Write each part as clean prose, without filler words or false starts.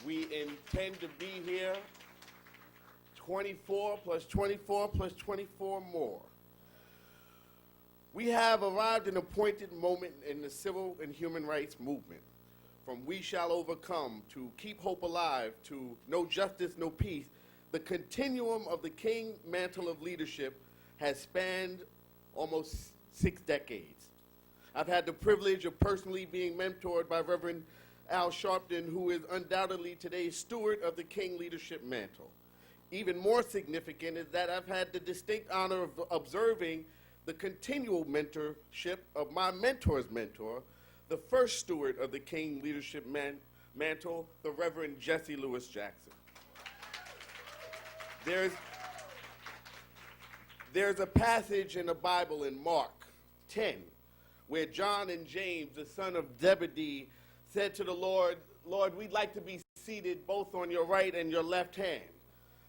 We intend to be here 24 plus 24 plus 24 more. We have arrived at an appointed moment in the civil and human rights movement. From we shall overcome to keep hope alive to no justice, no peace, the continuum of the King mantle of leadership has spanned almost 6 decades. I've had the privilege of personally being mentored by Reverend Al Sharpton, who is undoubtedly today's steward of the King leadership mantle. Even more significant is that I've had the distinct honor of observing the continual mentorship of my mentor's mentor, the first steward of the King leadership mantle, the Reverend Jesse Lewis Jackson. There's a passage in the Bible in Mark 10 where John and James, the son of Zebedee, said to the Lord, "Lord, we'd like to be seated both on your right and your left hand."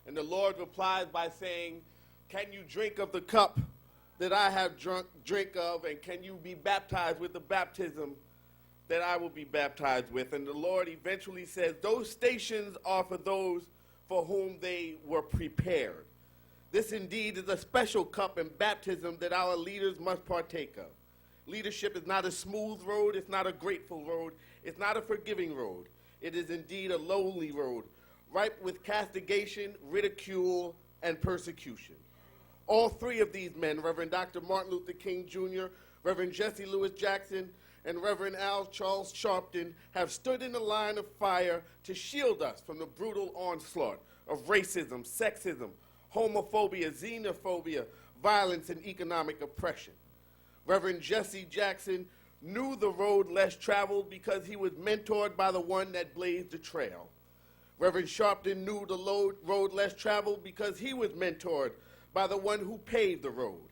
And the Lord replies by saying, "Can you drink of the cup that I have drink of, and can you be baptized with the baptism that I will be baptized with?" And the Lord eventually says, "Those stations are for those for whom they were prepared." This indeed is a special cup and baptism that our leaders must partake of. Leadership is not a smooth road, it's not a grateful road, it's not a forgiving road. It is indeed a lonely road, ripe with castigation, ridicule, and persecution. All three of these men, Reverend Dr. Martin Luther King Jr., Reverend Jesse Lewis Jackson, and Reverend Al Charles Sharpton, have stood in the line of fire to shield us from the brutal onslaught of racism, sexism, homophobia, xenophobia, violence, and economic oppression. Reverend Jesse Jackson knew the road less traveled because he was mentored by the one that blazed the trail. Reverend Sharpton knew the road less traveled because he was mentored by the one who paved the road.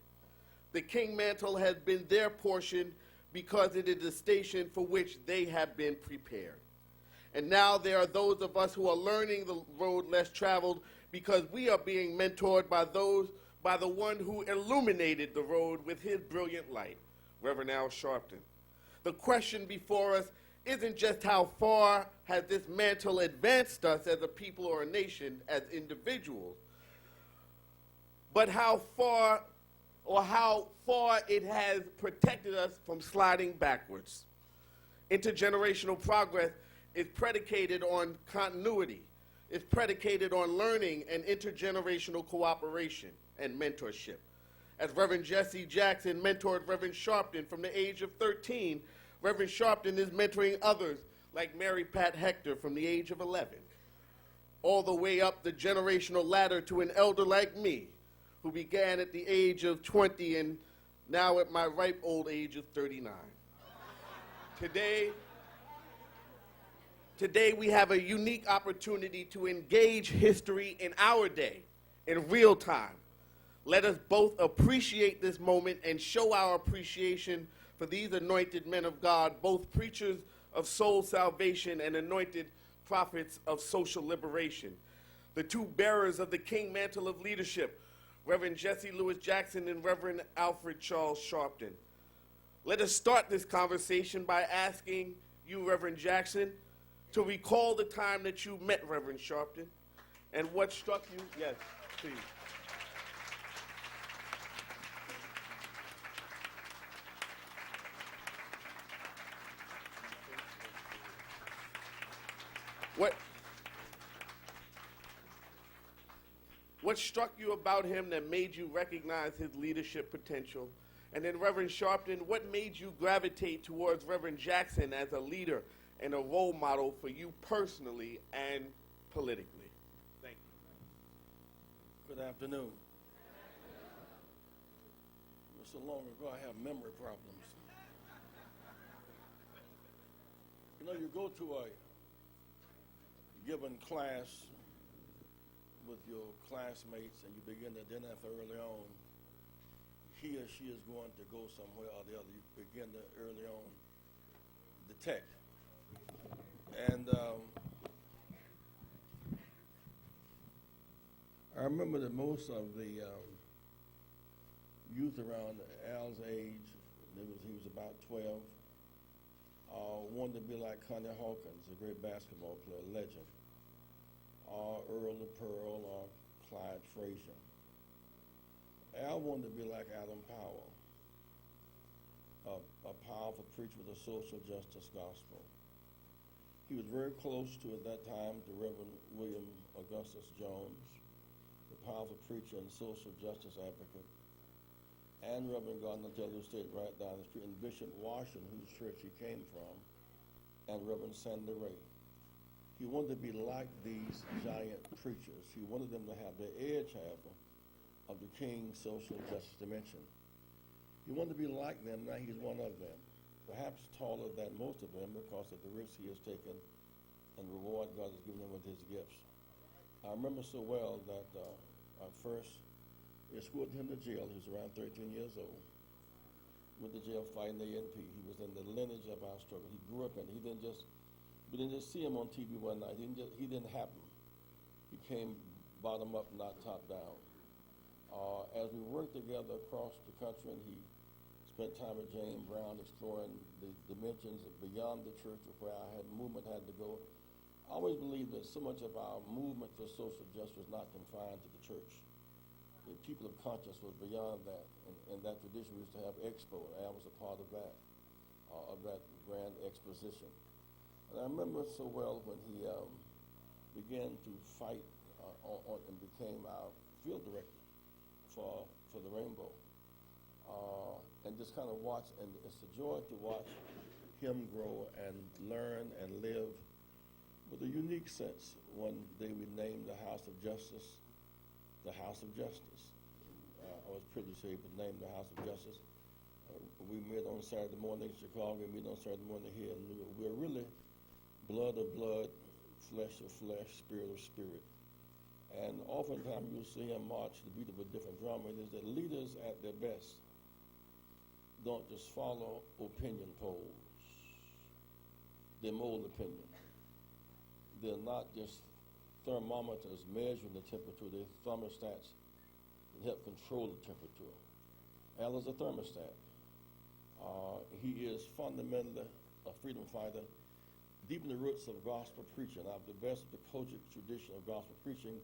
The King mantle has been their portion because it is a station for which they have been prepared. And now there are those of us who are learning the road less traveled because we are being mentored by the one who illuminated the road with his brilliant light, Reverend Al Sharpton. The question before us isn't just how far has this mantle advanced us as a people or a nation, as individuals, but how far it has protected us from sliding backwards. Intergenerational progress is predicated on continuity. It's predicated on learning and intergenerational cooperation and mentorship. As Reverend Jesse Jackson mentored Reverend Sharpton from the age of 13, Reverend Sharpton is mentoring others like Mary Pat Hector from the age of 11, all the way up the generational ladder to an elder like me, who began at the age of 20 and now at my ripe old age of 39. Today we have a unique opportunity to engage history in our day, in real time. Let us both appreciate this moment and show our appreciation for these anointed men of God, both preachers of soul salvation and anointed prophets of social liberation. The two bearers of the King mantle of leadership, Reverend Jesse Lewis Jackson and Reverend Alfred Charles Sharpton. Let us start this conversation by asking you, Reverend Jackson, to recall the time that you met Reverend Sharpton and what struck you. Yes, please. What struck you about him that made you recognize his leadership potential? And then Reverend Sharpton, what made you gravitate towards Reverend Jackson as a leader and a role model for you personally and politically? Thank you. Good afternoon. So long ago I have memory problems. You know, you go to a given class with your classmates and you begin to identify early on he or she is going to go somewhere or the other. You begin to early on detect. And I remember that most of the youth around Al's age, he was about 12, wanted to be like Connie Hawkins, a great basketball player, legend. or Earl of Pearl or Clyde Frazier. Al wanted to be like Adam Powell, a powerful preacher with a social justice gospel. He was very close to, at that time, the Reverend William Augustus Jones, the powerful preacher and social justice advocate, and Reverend Gardner Taylor, who stayed right down the street, and Bishop Washington, whose church he came from, and Reverend Sandy Ray. He wanted to be like these giant preachers. He wanted them to have the edge, however, of the King's social justice dimension. He wanted to be like them. Now he's one of them, perhaps taller than most of them because of the risks he has taken and the reward God has given him with his gifts. I remember so well that I first escorted him to jail. He was around 13 years old. Went to jail fighting the ANP. He was in the lineage of our struggle. He grew up in it. We didn't just see him on TV one night. He didn't happen. He came bottom up, not top down. As we worked together across the country, and he spent time with James Brown exploring the dimensions beyond the church of where our movement had to go. I always believed that so much of our movement for social justice was not confined to the church. The people of conscience was beyond that. And that tradition, we used to have expo, and I was a part of that grand exposition. And I remember so well when he began to fight and became our field director for the Rainbow. And just kind of watch, and it's a joy to watch him grow and learn and live with a unique sense. One day we named the House of Justice the House of Justice. I was privileged to be able to name the House of Justice. We met on Saturday morning in Chicago, we meet on Saturday morning here in New York. We're really blood of blood, flesh of flesh, spirit of spirit. And oftentimes you'll see him march to the beat of a different drum. It is that leaders at their best don't just follow opinion polls. They mold opinion. They're not just thermometers measuring the temperature. They're thermostats that help control the temperature. Al is a thermostat. He is fundamentally a freedom fighter, deep in the roots of gospel preaching. Out of the best of the Kojic tradition of gospel preaching,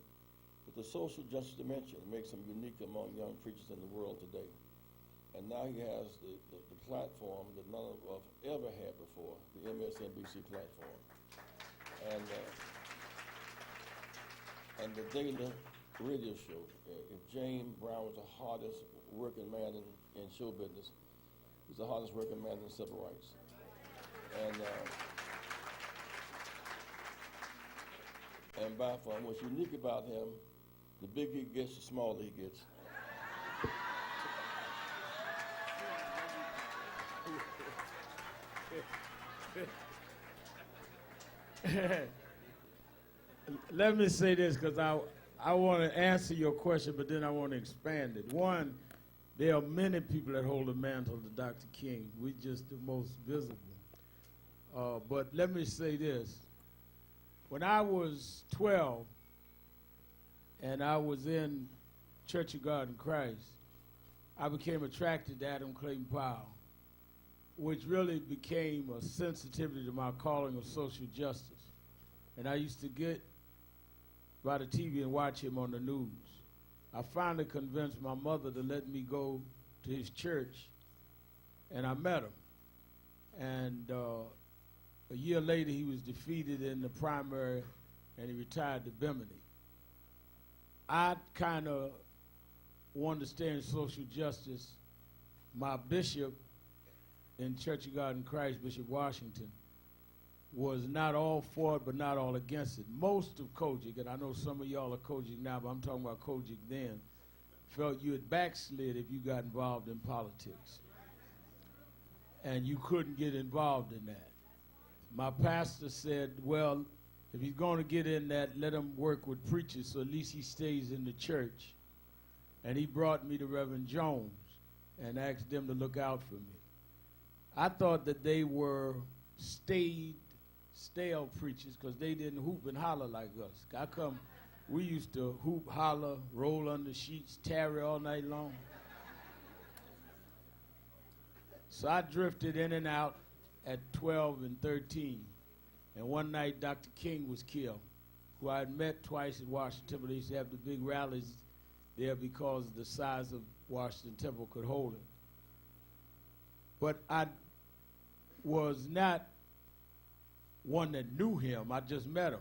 with the social justice dimension makes him unique among young preachers in the world today. And now he has the platform that none of us ever had before, the MSNBC platform. And the daily radio show. If James Brown was the hardest working man in show business, he's the hardest working man in civil rights. And by far, what's unique about him, the bigger he gets, the smaller he gets. Let me say this, because I want to answer your question, but then I want to expand it. One, there are many people that hold the mantle of Dr. King. We're just the most visible. But let me say this. When I was 12 and I was in Church of God in Christ, I became attracted to Adam Clayton Powell, which really became a sensitivity to my calling of social justice. And I used to get by the TV and watch him on the news. I finally convinced my mother to let me go to his church, and I met him. And a year later, he was defeated in the primary, and he retired to Bimini. I kind of wanted to stay in social justice. My bishop in Church of God in Christ, Bishop Washington, was not all for it, but not all against it. Most of Kojic, and I know some of y'all are Kojic now, but I'm talking about Kojic then, felt you had backslid if you got involved in politics. And you couldn't get involved in that. My pastor said, well, if he's going to get in that, let him work with preachers so at least he stays in the church. And he brought me to Reverend Jones and asked them to look out for me. I thought that they were stale preachers because they didn't hoop and holler like us. How come we used to hoop, holler, roll under sheets, tarry all night long? So I drifted in and out at 12 and 13. And one night, Dr. King was killed. who I had met twice at Washington Temple. They used to have the big rallies there because the size of Washington Temple could hold it. But I was not one that knew him. I just met him.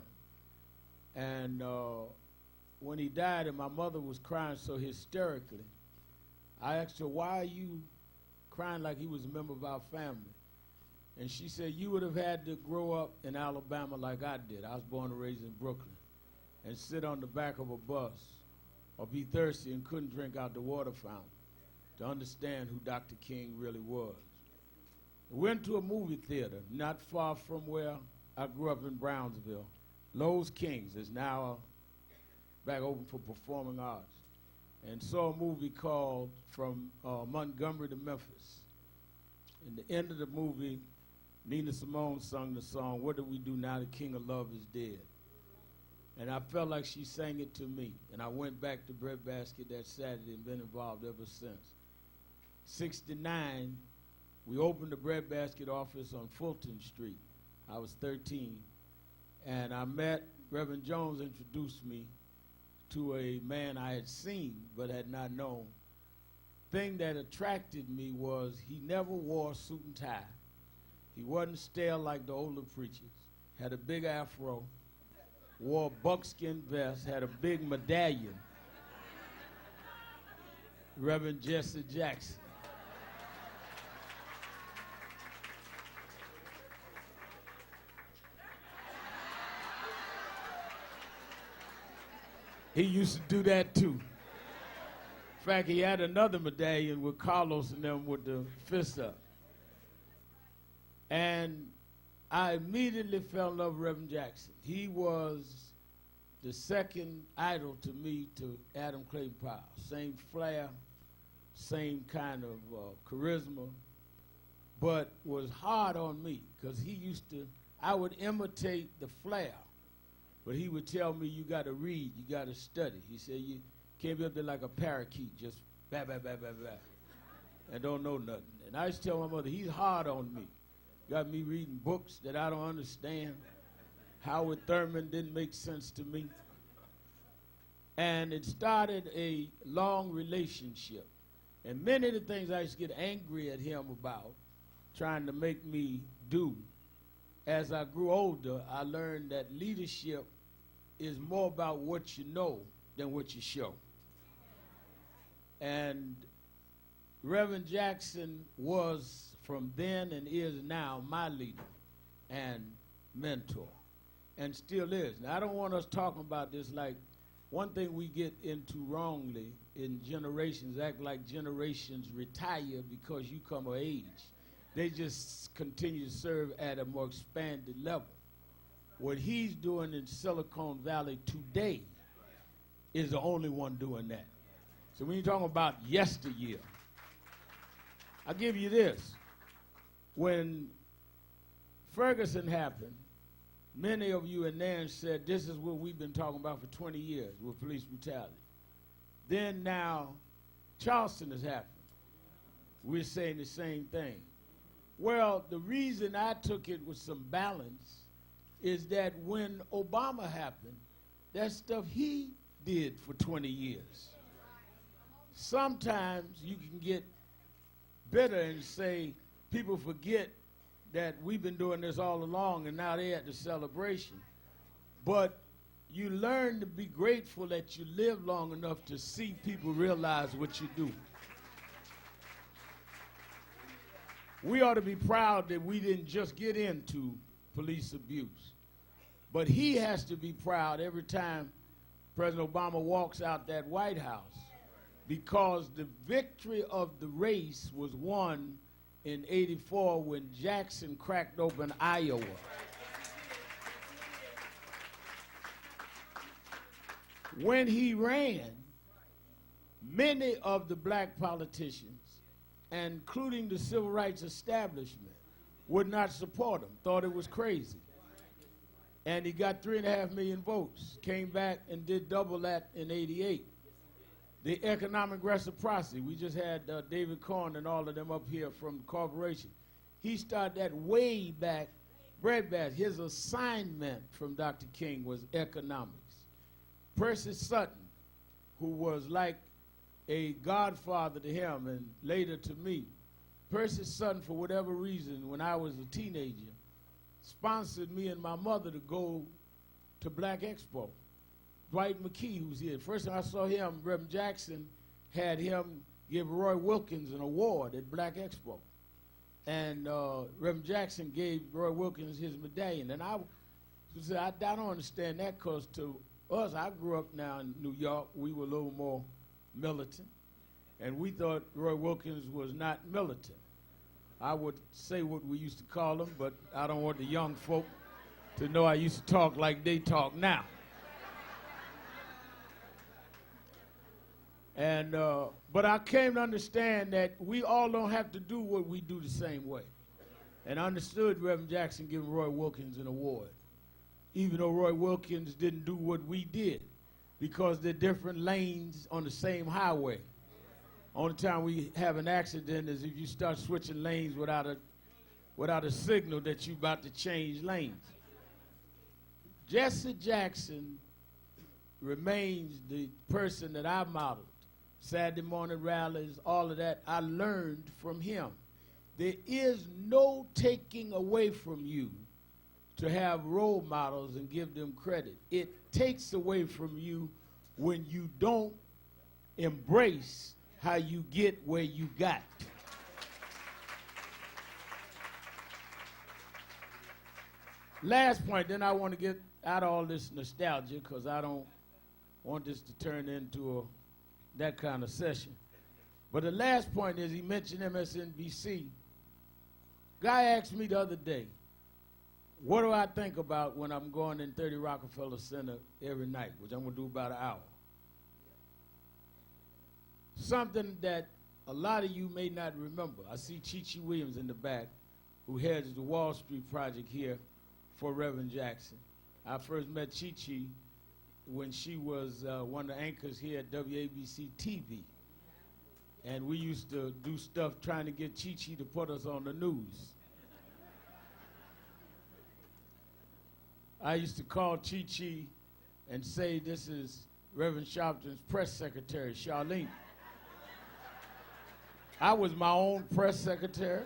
And when he died and my mother was crying so hysterically, I asked her, why are you crying like he was a member of our family? And she said, you would have had to grow up in Alabama like I did. I was born and raised in Brooklyn. And sit on the back of a bus or be thirsty and couldn't drink out the water fountain to understand who Dr. King really was. We went to a movie theater not far from where I grew up in Brownsville. Lowe's Kings is now back open for performing arts. And saw a movie called From Montgomery to Memphis. In the end of the movie, Nina Simone sung the song, What Do We Do Now the King of Love is Dead? And I felt like she sang it to me. And I went back to Breadbasket that Saturday and been involved ever since. 1969, we opened the Breadbasket office on Fulton Street. I was 13. And I met, Reverend Jones introduced me to a man I had seen but had not known. Thing that attracted me was he never wore a suit and tie. He wasn't stale like the older preachers. Had a big afro, wore a buckskin vest, had a big medallion. Reverend Jesse Jackson. He used to do that too. In fact, he had another medallion with Carlos and them with the fist up. And I immediately fell in love with Reverend Jackson. He was the second idol to me to Adam Clayton Powell. Same flair, same kind of charisma, but was hard on me because he used to, I would imitate the flair. But he would tell me, you got to read, you got to study. He said, you can't be up there like a parakeet, just bah, bah, bah, bah, bah, and don't know nothing. And I used to tell my mother, he's hard on me. Got me reading books that I don't understand. Howard Thurman didn't make sense to me. And it started a long relationship. And many of the things I used to get angry at him about, trying to make me do, as I grew older, I learned that leadership is more about what you know than what you show. And Reverend Jackson was, from then and is now, my leader and mentor, and still is. Now, I don't want us talking about this like one thing we get into wrongly in generations, act like generations retire because you come of age. They just continue to serve at a more expanded level. What he's doing in Silicon Valley today is the only one doing that. So when you're talking about yesteryear, I'll give you this. When Ferguson happened, many of you in NAN said this is what we've been talking about for 20 years with police brutality. Then now Charleston has happened. We're saying the same thing. Well, the reason I took it with some balance is that when Obama happened, that stuff he did for 20 years. Sometimes you can get bitter and say, people forget that we've been doing this all along and now they're at the celebration. But you learn to be grateful that you live long enough to see people realize what you do. We ought to be proud that we didn't just get into police abuse. But he has to be proud every time President Obama walks out that White House, because the victory of the race was won in '84 when Jackson cracked open Iowa. When he ran, many of the black politicians, including the civil rights establishment, would not support him, thought it was crazy. And he got 3.5 million votes, came back and did double that in '88. The economic reciprocity, we just had David Corn and all of them up here from the corporation. He started that way back breadbasket. His assignment from Dr. King was economics. Percy Sutton, who was like a godfather to him and later to me, Percy Sutton, for whatever reason, when I was a teenager, sponsored me and my mother to go to Black Expo. Dwight McKee, who's here. First time I saw him, Reverend Jackson had him give Roy Wilkins an award at Black Expo. And Reverend Jackson gave Roy Wilkins his medallion. And I said, I don't understand that, because to us, I grew up now in New York, we were a little more militant. And we thought Roy Wilkins was not militant. I would say what we used to call him, but I don't want the young folk to know I used to talk like they talk now. And but I came to understand that we all don't have to do what we do the same way. And I understood Reverend Jackson giving Roy Wilkins an award, even though Roy Wilkins didn't do what we did, because they're different lanes on the same highway. Only time we have an accident is if you start switching lanes without a signal that you're about to change lanes. Jesse Jackson remains the person that I modeled. Saturday morning rallies, all of that, I learned from him. There is no taking away from you to have role models and give them credit. It takes away from you when you don't embrace how you get where you got. Last point, then I want to get out of all this nostalgia, because I don't want this to turn into that kind of session. But the last point is, he mentioned MSNBC. Guy asked me the other day, what do I think about when I'm going in 30 Rockefeller Center every night, which I'm going to do about an hour? Something that a lot of you may not remember. I see Chi Williams in the back, who heads the Wall Street Project here for Reverend Jackson. I first met Chi when she was one of the anchors here at WABC TV. And we used to do stuff trying to get Chi to put us on the news. I used to call Chi and say, this is Reverend Sharpton's press secretary, Charlene. I was my own press secretary.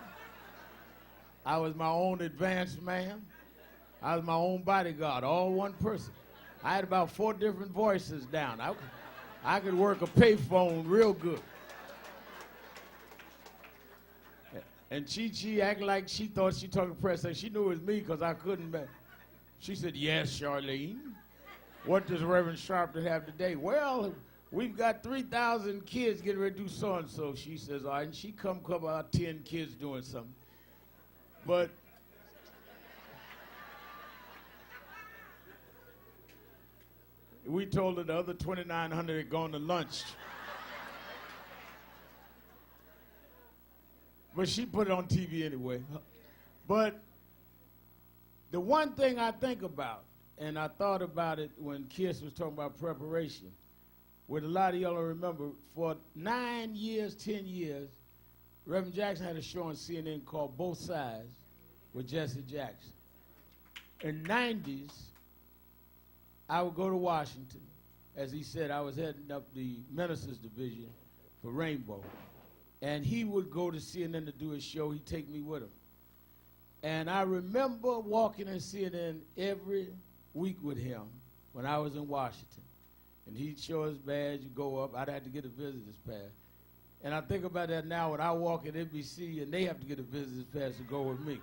I was my own advance man. I was my own bodyguard, all one person. I had about 4 different voices down. I could work a payphone real good. And Chi acted like she thought she talking press. She knew it was me because I couldn't. She said, yes, Charlene. What does Reverend Sharpton have today? Well, we've got 3,000 kids getting ready to do so-and-so. She says, all right, and she come about 10 kids doing something. But we told her the other 2,900 had gone to lunch. But she put it on TV anyway. But the one thing I think about, and I thought about it when Kiss was talking about preparation, what a lot of y'all don't remember, for 9 years, 10 years, Reverend Jackson had a show on CNN called Both Sides with Jesse Jackson. In the 90s, I would go to Washington. As he said, I was heading up the Ministers Division for Rainbow. And he would go to CNN to do his show. He'd take me with him. And I remember walking in CNN every week with him when I was in Washington. And he'd show his badge, you go up. I'd have to get a visitor's pass. And I think about that now when I walk at NBC and they have to get a visitor's pass to go with me.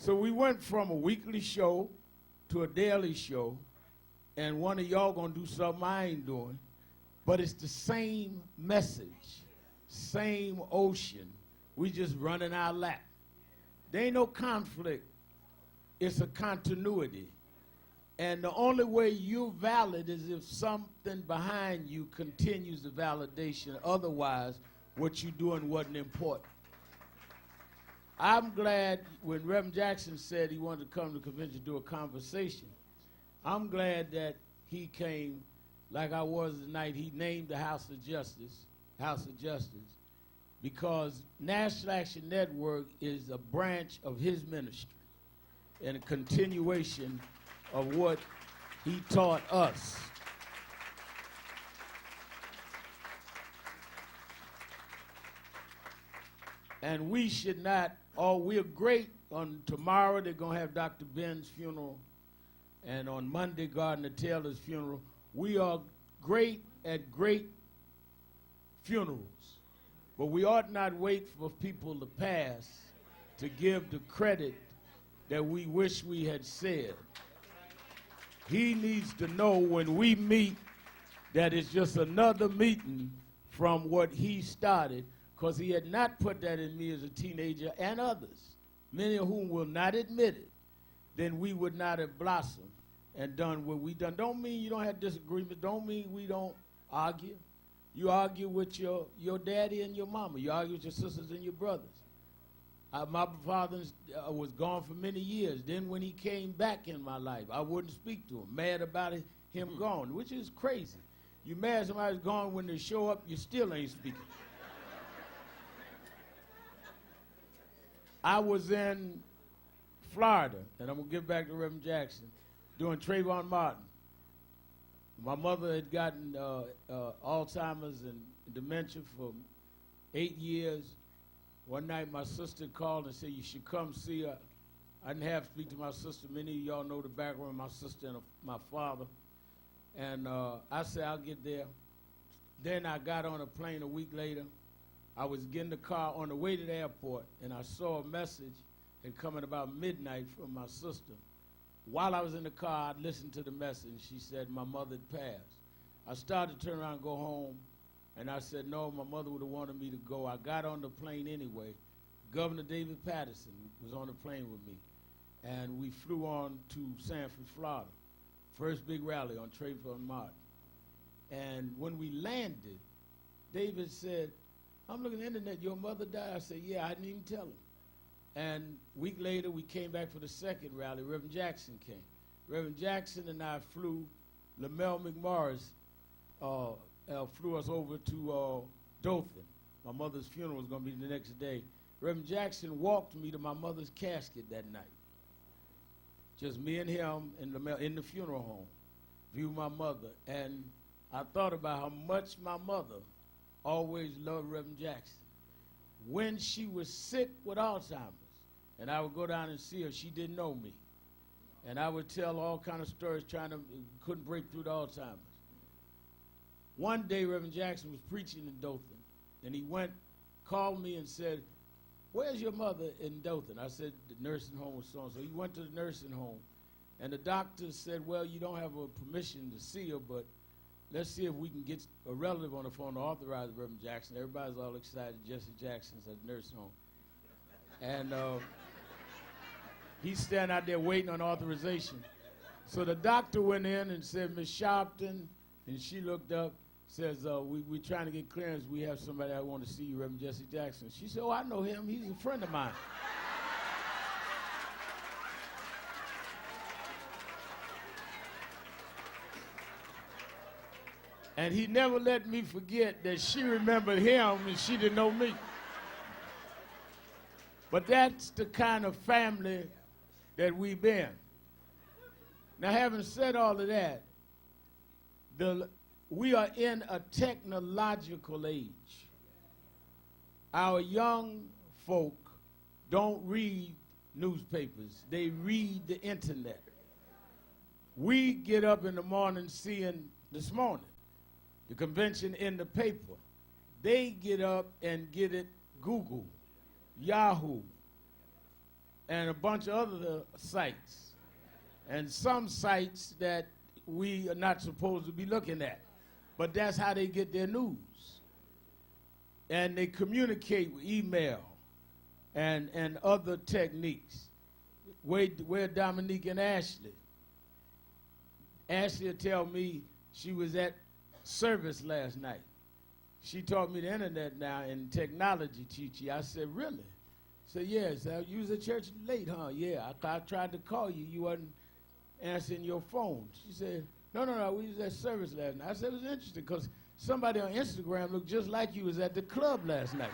So we went from a weekly show to a daily show, and one of y'all gonna do something I ain't doing, but it's the same message, same ocean. We just running our lap. There ain't no conflict. It's a continuity. And the only way you're valid is if something behind you continues the validation. Otherwise, what you're doing wasn't important. I'm glad when Reverend Jackson said he wanted to come to the convention to do a conversation, I'm glad that he came like I was tonight. He named the House of Justice, because National Action Network is a branch of his ministry. and a continuation of what he taught us. And we should not, we're great. On tomorrow, they're going to have Dr. Ben's funeral. And on Monday, Gardner Taylor's funeral. We are great at great funerals. But we ought not wait for people to pass to give the credit that we wish we had said. He needs to know when we meet that it's just another meeting from what he started, because he had not put that in me as a teenager and others, many of whom will not admit it, then we would not have blossomed and done what we done. Don't mean you don't have disagreements. Don't mean we don't argue. You argue with your daddy and your mama. You argue with your sisters and your brothers. My father was gone for many years. Then when he came back in my life, I wouldn't speak to him, mad about him gone, which is crazy. You mad somebody's gone, when they show up, you still ain't speaking. I was in Florida, and I'm going to get back to Reverend Jackson, doing Trayvon Martin. My mother had gotten Alzheimer's and dementia for 8 years. One night my sister called and said, you should come see her. I didn't have to speak to my sister. Many of y'all know the background of my sister and my father. And I said, I'll get there. Then I got on a plane a week later. I was getting the car on the way to the airport, and I saw a message had come at about midnight from my sister. While I was in the car, I listened to the message. She said my mother had passed. I started to turn around and go home, and I said, no, my mother would have wanted me to go. I got on the plane anyway. Governor David Patterson was on the plane with me, and we flew on to Sanford, Florida. First big rally on Trayvon Martin. And when we landed, David said, I'm looking at the internet, your mother died? I said, yeah, I didn't even tell him. And a week later, we came back for the second rally. Reverend Jackson came. Reverend Jackson and I flew. Lamel McMorris flew us over to Dothan. My mother's funeral was going to be the next day. Reverend Jackson walked me to my mother's casket that night. Just me and him and Lamel in the funeral home. Viewed my mother. And I thought about how much my mother always loved Reverend Jackson. When she was sick with Alzheimer's, and I would go down and see her, she didn't know me. And I would tell all kind of stories couldn't break through the Alzheimer's. One day, Reverend Jackson was preaching in Dothan, and he called me and said, where's your mother in Dothan? I said, the nursing home was so-and-so. He went to the nursing home, and the doctor said, well, you don't have a permission to see her, but let's see if we can get a relative on the phone to authorize Reverend Jackson. Everybody's all excited. Jesse Jackson's at the nursing home. And he's standing out there waiting on authorization. So the doctor went in and said, Miss Sharpton, and she looked up, says, we're trying to get clearance. We have somebody that want to see you, Reverend Jesse Jackson. She said, oh, I know him. He's a friend of mine. And he never let me forget that she remembered him and she didn't know me. But that's the kind of family that we've been. Now, having said all of that, we are in a technological age. Our young folk don't read newspapers. They read the internet. We get up in the morning seeing this morning the convention in the paper. They get up and get it Google, Yahoo, and a bunch of other sites. And some sites that we are not supposed to be looking at. But that's how they get their news. And they communicate with email and other techniques. Where Dominique and Ashley? Ashley will tell me she was at service last night. She taught me the internet now and technology teaching. I said, really? Said, yes. You was at church late, huh? Yeah. I tried to call you. You wasn't answering your phone. She said, no, we was at service last night. I said, it was interesting because somebody on Instagram looked just like you was at the club last night.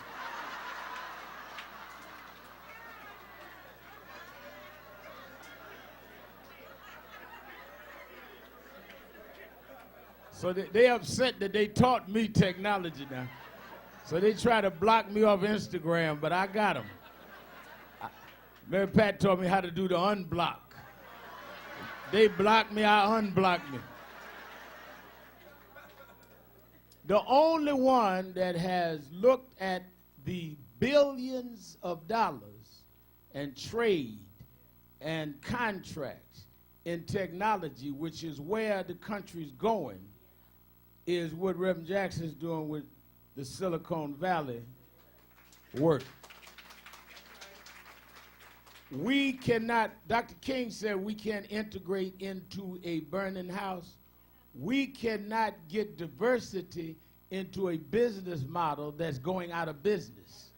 So they upset that they taught me technology now. So they try to block me off Instagram, but I got them. Mary Pat taught me how to do the unblock. They block me, I unblock me. The only one that has looked at the billions of dollars and trade and contracts in technology, which is where the country's going, is what Reverend Jackson's doing with the Silicon Valley work. We cannot, Dr. King said we can't integrate into a burning house. We cannot get diversity into a business model that's going out of business.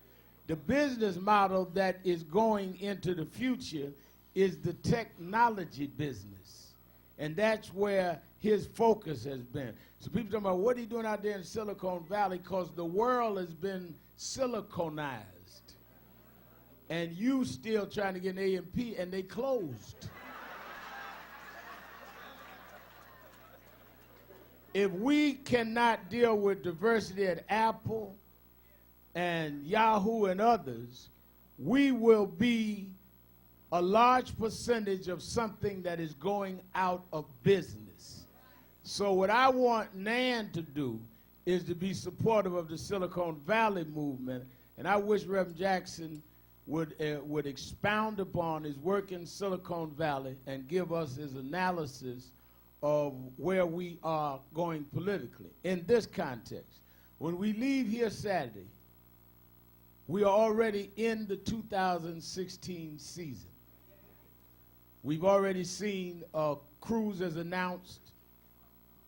The business model that is going into the future is the technology business. And that's where his focus has been. So people talking about what are you doing out there in Silicon Valley, because the world has been siliconized. And you still trying to get an A&P, and they closed. If we cannot deal with diversity at Apple and Yahoo and others, we will be a large percentage of something that is going out of business. So what I want NAN to do is to be supportive of the Silicon Valley movement, and I wish Reverend Jackson would expound upon his work in Silicon Valley and give us his analysis of where we are going politically. In this context, when we leave here Saturday, we are already in the 2016 season. We've already seen Cruz has announced,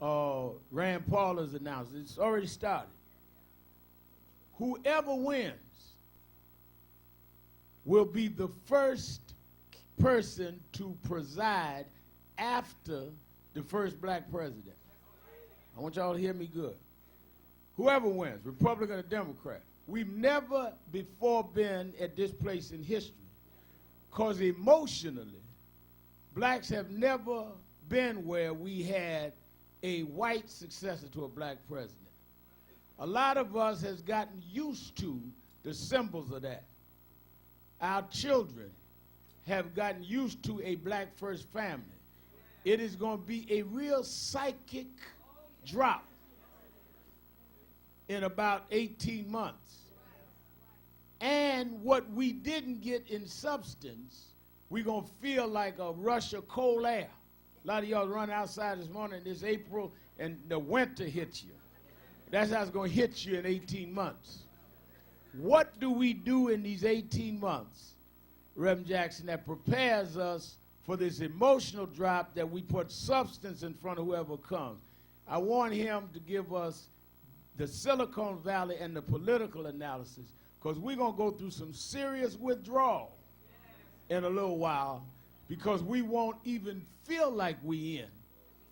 Rand Paul has announced. It's already started. Whoever wins will be the first person to preside after the first black president. I want y'all to hear me good. Whoever wins, Republican or Democrat, we've never before been at this place in history, because emotionally, blacks have never been where we had a white successor to a black president. A lot of us has gotten used to the symbols of that. Our children have gotten used to a black first family. It is going to be a real psychic drop in about 18 months. And what we didn't get in substance, we're going to feel like a rush of cold air. A lot of y'all run outside this morning, this April, and the winter hits you. That's how it's going to hit you in 18 months. What do we do in these 18 months, Reverend Jackson, that prepares us for this emotional drop that we put substance in front of whoever comes? I want him to give us the Silicon Valley and the political analysis, because we're going to go through some serious withdrawal in a little while, because we won't even feel like we in.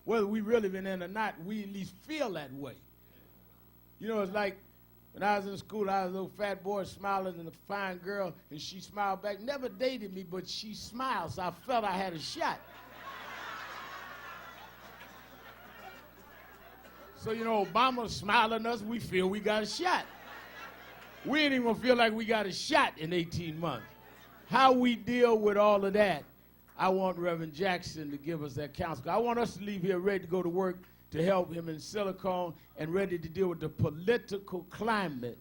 Whether we really been in or not, we at least feel that way. You know, it's like when I was in school, I was a little fat boy smiling and a fine girl, and she smiled back. Never dated me, but she smiled, so I felt I had a shot. So, you know, Obama smiling at us, we feel we got a shot. We ain't even gonna feel like we got a shot in 18 months. How we deal with all of that, I want Reverend Jackson to give us that counsel. I want us to leave here ready to go to work to help him in Silicon and ready to deal with the political climate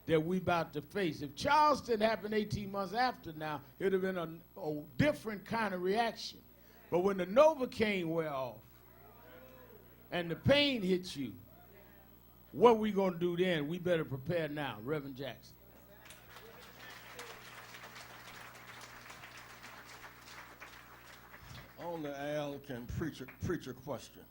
that we about to face. If Charleston happened 18 months after now, it would have been a different kind of reaction. But when the Novocaine wear off and the pain hits you, what we going to do then? We better prepare now. Reverend Jackson. Only Al can preach a question.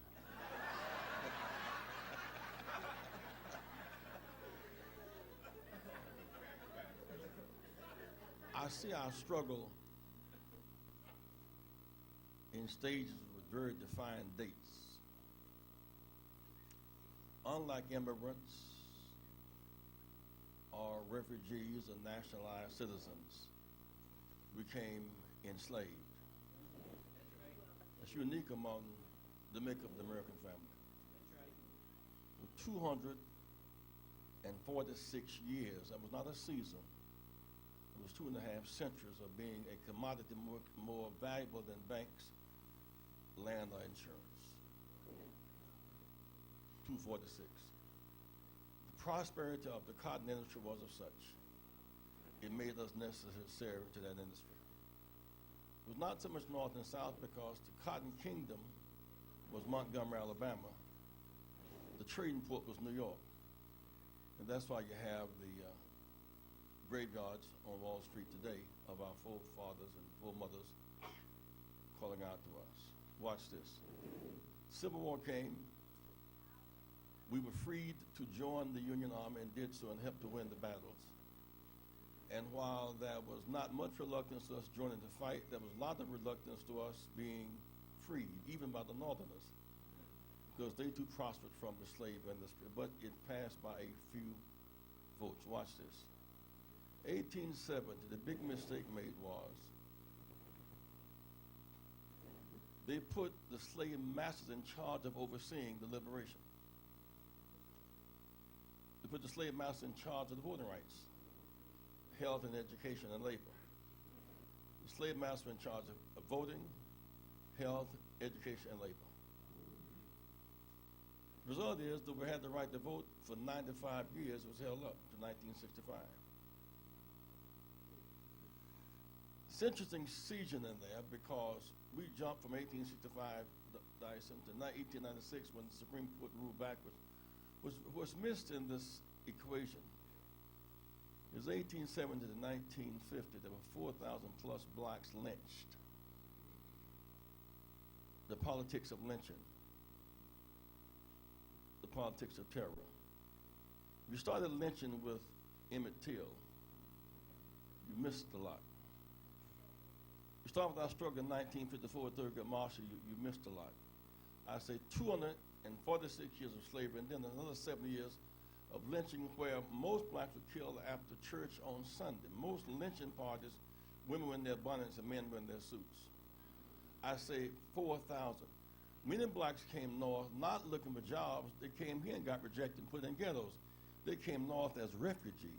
I see our struggle in stages with very defined dates. Unlike immigrants or refugees or nationalized citizens, we came enslaved. It's unique among the makeup of the American family. for 246 years. That was not a season. It was 2.5 centuries of being a commodity more valuable than banks, land, or insurance. 246. The prosperity of the cotton industry was of such. It made us necessary to that industry. It was not so much north and south because the cotton kingdom was Montgomery, Alabama. The trading port was New York. And that's why you have the graveyards on Wall Street today of our forefathers and foremothers calling out to us. Watch this. Civil War came. We were freed to join the Union Army and did so and helped to win the battles. And while there was not much reluctance to us joining the fight, there was a lot of reluctance to us being freed, even by the Northerners, because they too prospered from the slave industry. But it passed by a few votes. Watch this. 1870, the big mistake made was they put the slave masters in charge of overseeing the liberation. They put the slave masters in charge of the voting rights, health and education and labor. The slave masters were in charge of voting, health, education, and labor. The result is that we had the right to vote for 95 years. It was held up to 1965. It's interesting season in there because we jumped from 1865 Dyson to 1896 when the Supreme Court ruled backwards. What's missed in this equation is 1870 to 1950, there were 4,000 plus blacks lynched. The politics of lynching, the politics of terror. You started lynching with Emmett Till, you missed a lot. You start with our struggle in 1954 with Thurgood Marshall, you missed a lot. I say 246 years of slavery and then another 70 years of lynching where most blacks were killed after church on Sunday. Most lynching parties, women were in their bonnets and men were in their suits. I say 4,000. Many blacks came north not looking for jobs. They came here and got rejected and put in ghettos. They came north as refugees.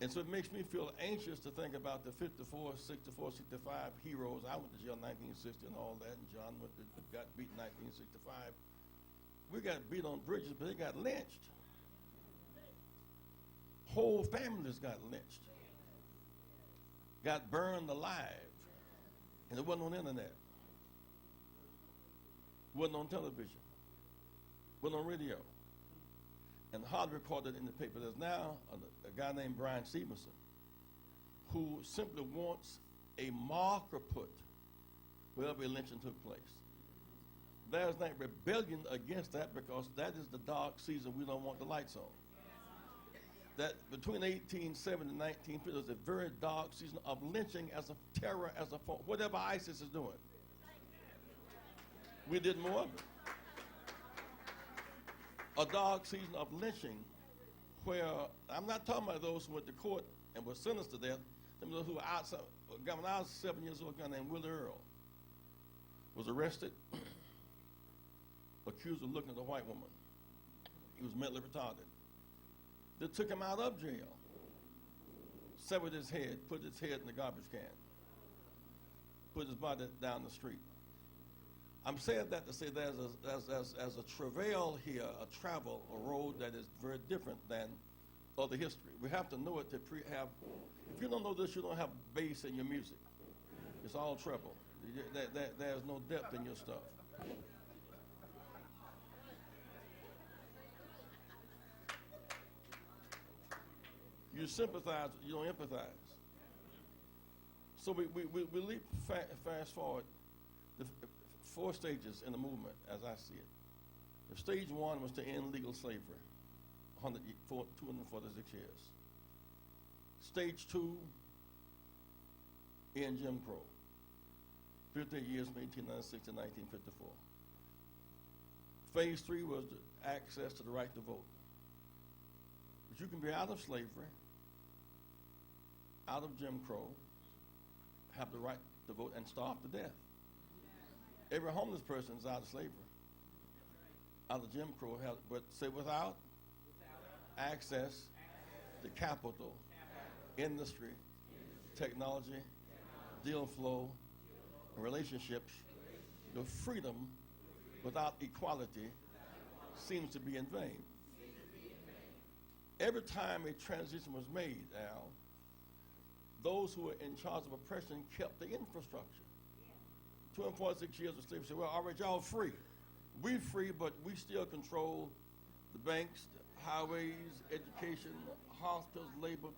And so it makes me feel anxious to think about the 54, 64, 65 heroes. I went to jail in 1960 and all that, and John got beat in 1965. We got beat on bridges, but they got lynched. Whole families got lynched. Got burned alive. And it wasn't on the internet. It wasn't on television. It wasn't on radio. And hard recorded in the paper. There's now a guy named Brian Stevenson who simply wants a marker put wherever a lynching took place. There's not rebellion against that because that is the dark season we don't want the lights on. That between 1870 and 1950 was a very dark season of lynching as a terror, as a form, whatever ISIS is doing. We did more of it. A dark season of lynching where, I'm not talking about those who went to court and were sentenced to death, those who were outside. When I was 7 years old, a guy named Willie Earl was arrested, accused of looking at a white woman. He was mentally retarded. They took him out of jail, severed his head, put his head in the garbage can, put his body down the street. I'm saying that to say there's a travail here, a travel, a road that is very different than other history. We have to know it to have. If you don't know this, you don't have bass in your music. It's all treble. There's no depth in your stuff. You sympathize, you don't empathize. So we leap fast forward. The 4 stages in the movement, as I see it. If stage 1 was to end legal slavery, 246 years. Stage 2, end Jim Crow, 58 years from 1896 to 1954. Phase 3 was the access to the right to vote. But you can be out of slavery, out of Jim Crow, have the right to vote and starve to death. Every homeless person is out of slavery, out of Jim Crow, but say without access to capital, industry, technology, deal flow, and relationships, the freedom without equality seems to be in vain. Every time a transition was made, Al, those who were in charge of oppression kept the infrastructure. 246 years of slavery said, well, all right, y'all free. We free, but we still control the banks, the highways, education, hospitals, labor.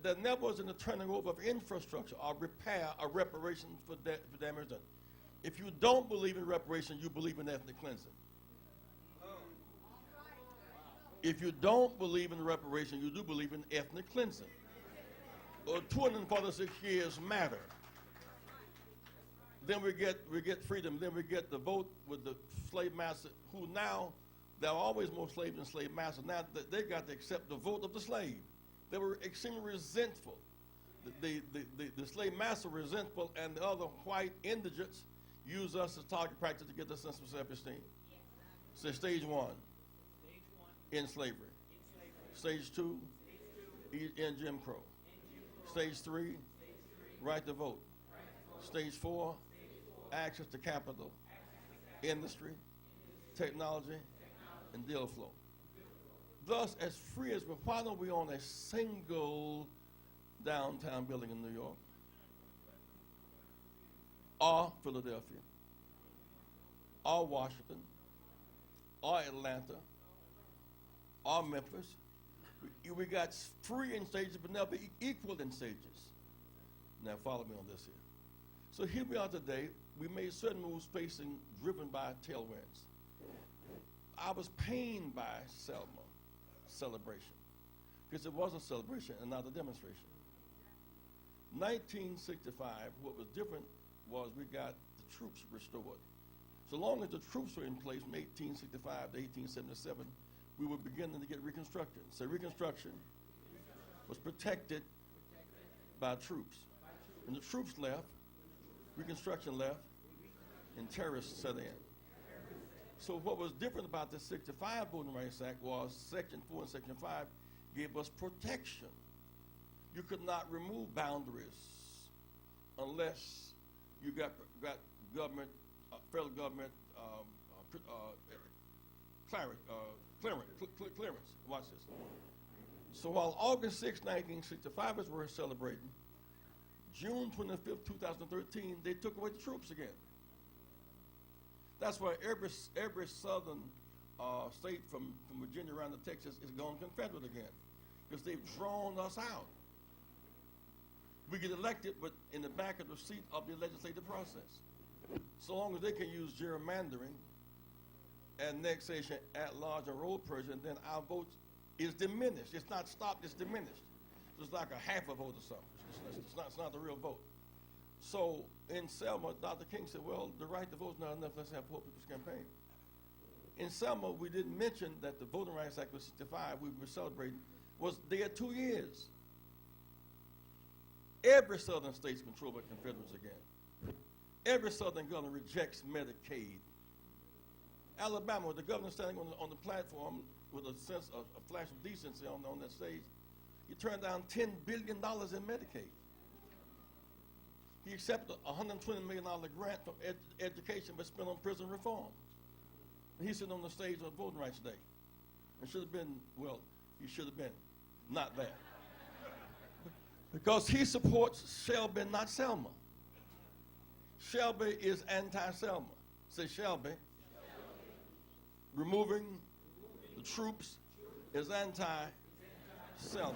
There never was a turning over of infrastructure or repair or reparation for damage done. If you don't believe in reparation, you believe in ethnic cleansing. If you don't believe in reparation, you do believe in ethnic cleansing. 246 years matter. Then we get freedom. Then we get the vote with the slave master, who now, there are always more slaves than slave masters. Now they got to accept the vote of the slave. They were extremely resentful. The slave master resentful, and the other white indigents use us as target practice to get the sense of self-esteem. So stage one, in slavery. Stage two, in Jim Crow. Stage three, right to vote. Stage four, access to capital, industry, technology, and deal flow. Thus, as free as we, why don't we own a single downtown building in New York, or Philadelphia, or Washington, or Atlanta, or Memphis? We got free in stages, but never equal in stages. Now, follow me on this here. So here we are today. We made certain moves driven by tailwinds. I was pained by Selma celebration, because it was a celebration and not a demonstration. 1965, what was different was we got the troops restored. So long as the troops were in place from 1865 to 1877, we were beginning to get reconstruction. So reconstruction was protected by troops. When the troops left, reconstruction left, and terrorists set in. So what was different about the 65 Voting Rights Act was Section 4 and Section 5 gave us protection. You could not remove boundaries unless you got government, federal government clearance. Watch this. So while August 6, 1965 is we're celebrating, June 25th, 2013, they took away the troops again. That's why every southern state from Virginia around to Texas is going Confederate again, because they've drawn us out. We get elected, but in the back of the seat of the legislative process. So long as they can use gerrymandering, annexation, at-large, and roll purging, then our vote is diminished. It's not stopped, it's diminished. It's like a half a vote or something. It's not the real vote. So in Selma, Dr. King said, well, the right to vote is not enough, let's have poor people's campaign. In Selma, we didn't mention that the Voting Rights Act of 65 we were celebrating was there 2 years. Every southern state's controlled by Confederates again. Every southern governor rejects Medicaid. Alabama, the governor standing on the platform with a sense of a flash of decency on that stage, he turned down $10 billion in Medicaid. He accepted a $120 million grant from education but spent on prison reform. And he's sitting on the stage on Voting Rights Day. It should have been, well, he should have been not that. Because he supports Shelby, not Selma. Shelby is anti-Selma. Say Shelby. Removing the troops is anti-Selma.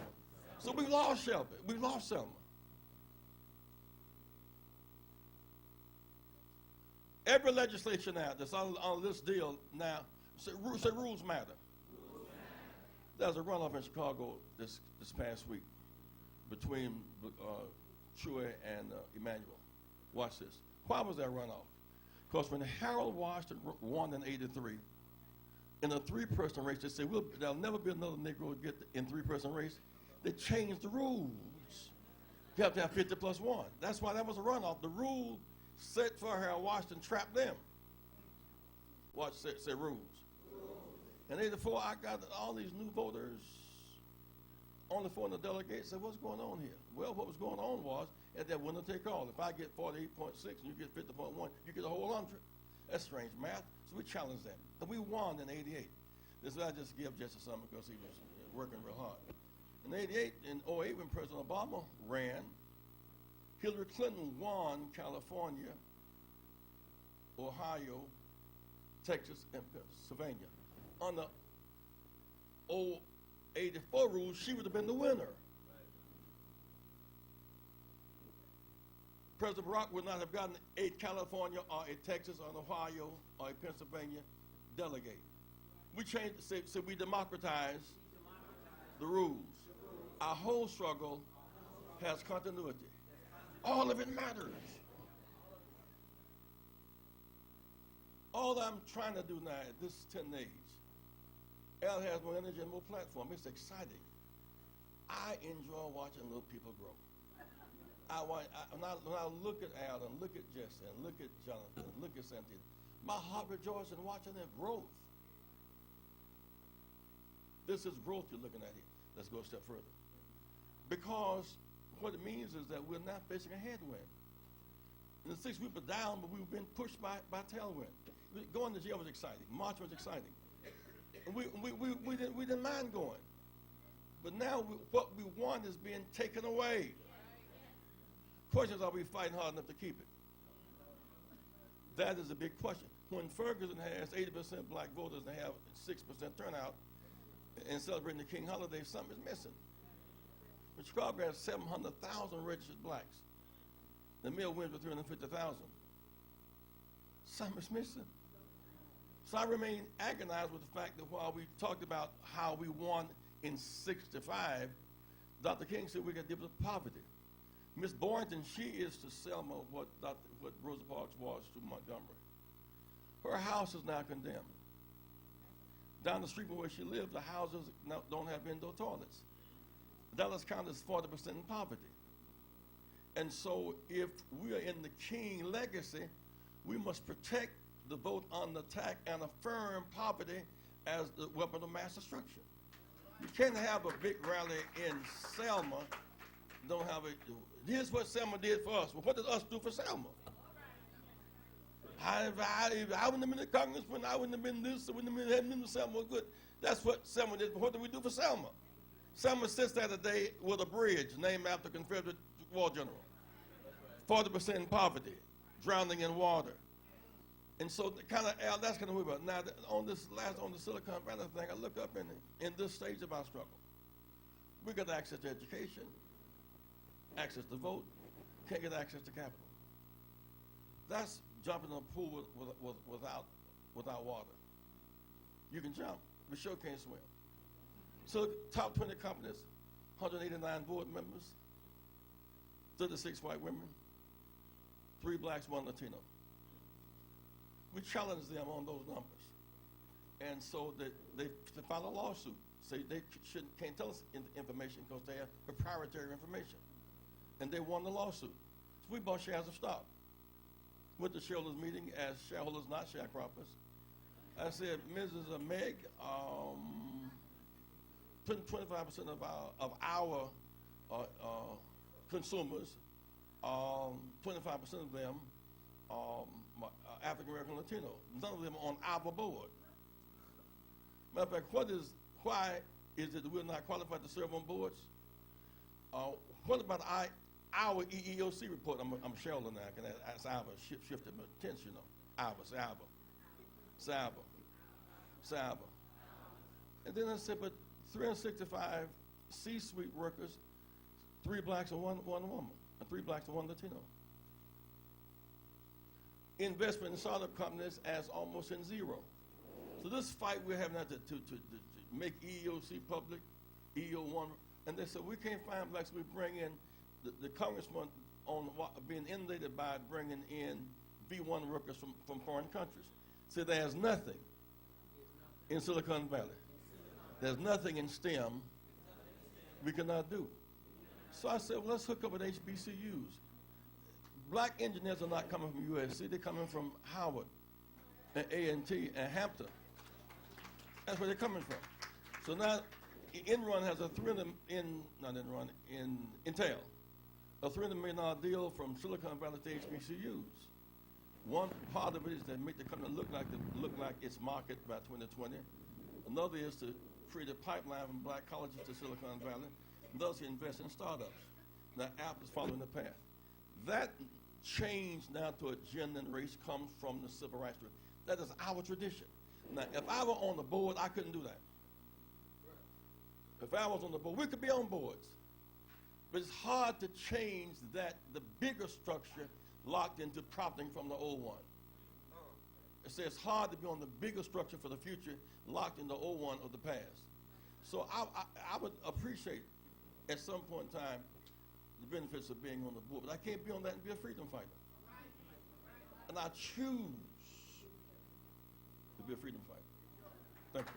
So we lost Shelby. We lost Selma. Every legislature now that's on this deal now, say rules matter. There's a runoff in Chicago this past week between Troy and Emmanuel. Watch this. Why was that runoff? Because when Harold Washington won in '83, in a three-person race, they said, there'll never be another Negro get in three-person race. They changed the rules. You have to have 50 plus 1. That's why that was a runoff. The rule set for her, washed, and trapped them. Watch, say rules. In 84, I got all these new voters. Only 4 in the delegates said, what's going on here? Well, what was going on was, at that winner take all. If I get 48.6 and you get 50.1, you get a whole 100. That's strange math. So we challenged that. And we won in 88. This is why I just give Jesse some because he was working real hard. In 88, in 08, when President Obama ran, Hillary Clinton won California, Ohio, Texas, and Pennsylvania. On the 84 rules, she would have been the winner. President Barack would not have gotten a California or a Texas or an Ohio or a Pennsylvania delegate. We changed, so we democratized the rules. Our whole struggle has continuity. All of it matters. All I'm trying to do now at this 10 days, Al has more energy and more platform. It's exciting. I enjoy watching little people grow. When I look at Al and look at Jesse and look at Jonathan and look at Cynthia, my heart rejoices in watching their growth. This is growth you're looking at here. Let's go a step further. Because what it means is that we're not facing a headwind. In the 6 weeks, we were down, but we've been pushed by tailwind. Going to jail was exciting. March was exciting. And we didn't mind going. But now what we want is being taken away. Question is, are we fighting hard enough to keep it? That is a big question. When Ferguson has 80% black voters and have 6% turnout in celebrating the King holiday, something is missing. When Chicago has 700,000 registered blacks, the Mill wins with 350,000. Something is missing. So I remain agonized with the fact that while we talked about how we won in 65, Dr. King said we got to deal with poverty. Miss Boynton, she is to Selma what Rosa Parks was to Montgomery. Her house is now condemned. Down the street from where she lives, the houses now don't have indoor toilets. Dallas County is 40% in poverty. And so if we are in the King legacy, we must protect the vote on the attack and affirm poverty as the weapon of mass destruction. You can't have a big rally in Selma, don't have it. Here's what Selma did for us. Well, what does us do for Selma? I wouldn't have been a congressman, I wouldn't have been this, I wouldn't have been Selma good. That's what Selma did, but what do we do for Selma? Selma sits there today with a bridge named after Confederate war general. 40% in poverty, drowning in water. And so that's kind of weird. Now, on the Silicon Valley thing, I look up in this stage of our struggle. We got access to education, access to vote, can't get access to capital. That's jumping in a pool without water. You can jump, but sure can't swim. So top 20 companies, 189 board members, 36 white women, 3 blacks, 1 Latino. We challenged them on those numbers. And so they filed a lawsuit. Say they can't tell us information because they have proprietary information. And they won the lawsuit. So we bought shares of stock. Went to shareholders meeting as shareholders, not sharecroppers. I said, Mrs. Meg, 25% of our consumers, 25% of them African American Latino. None of them on our board. Matter of fact, why is it that we're not qualified to serve on boards? What about our EEOC report? I'm shareholder now. I can ask Alva, shifted my attention, Alva. And then I said, but 365 C-suite workers, 3 blacks and one woman, and 3 blacks and 1 Latino. Investment in startup companies as almost in zero. So this fight we're having to make EEOC public, EEO1, and they said we can't find blacks. We bring in the congressman on being inundated by bringing in B1 workers from foreign countries. So there's nothing in Silicon Valley. There's nothing in STEM we cannot do. So I said, well, let's hook up with HBCUs. black engineers are not coming from USC. They're coming from Howard and A&T and Hampton. That's where they're coming from. So now, Enron has a Intel, a $300 million deal from Silicon Valley to HBCUs. One part of it is to make the company look like its market by 2020. Another is to create a pipeline from black colleges to Silicon Valley, and thus invest in startups. Now, Apple is following the path. That change now to a gender and race comes from the civil rights movement. That is our tradition. Now, if I were on the board, I couldn't do that. If I was on the board, we could be on boards. But it's hard to change that, the bigger structure locked into profiting from the old one. It's hard to be on the bigger structure for the future locked in the old one of the past. So I would appreciate at some point in time the benefits of being on the board, but I can't be on that and be a freedom fighter. And I choose to be a freedom fighter. Thank you.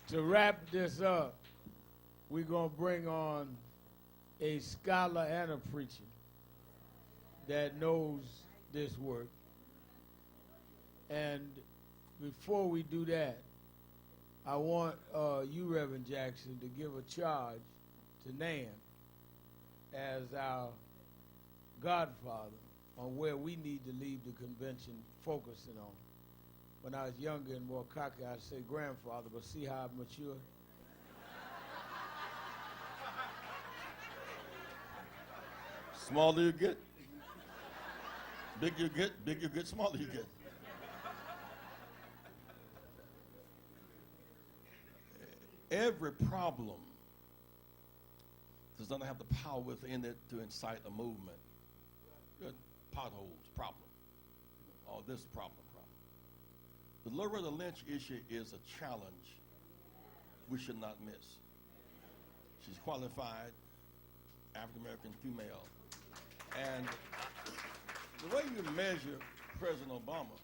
To wrap this up, we're going to bring on a scholar and a preacher that knows this work. And before we do that, I want you, Reverend Jackson, to give a charge to NAN as our godfather on where we need to leave the convention focusing on. When I was younger and more cocky, I'd say grandfather, but see how I've matured? Smaller you get, big you get, smaller you get. Every problem does not have the power within it to incite a movement. Good potholes, problem. Oh, this problem. The Loretta Lynch issue is a challenge we should not miss. She's qualified, African-American female. And the way you measure President Obama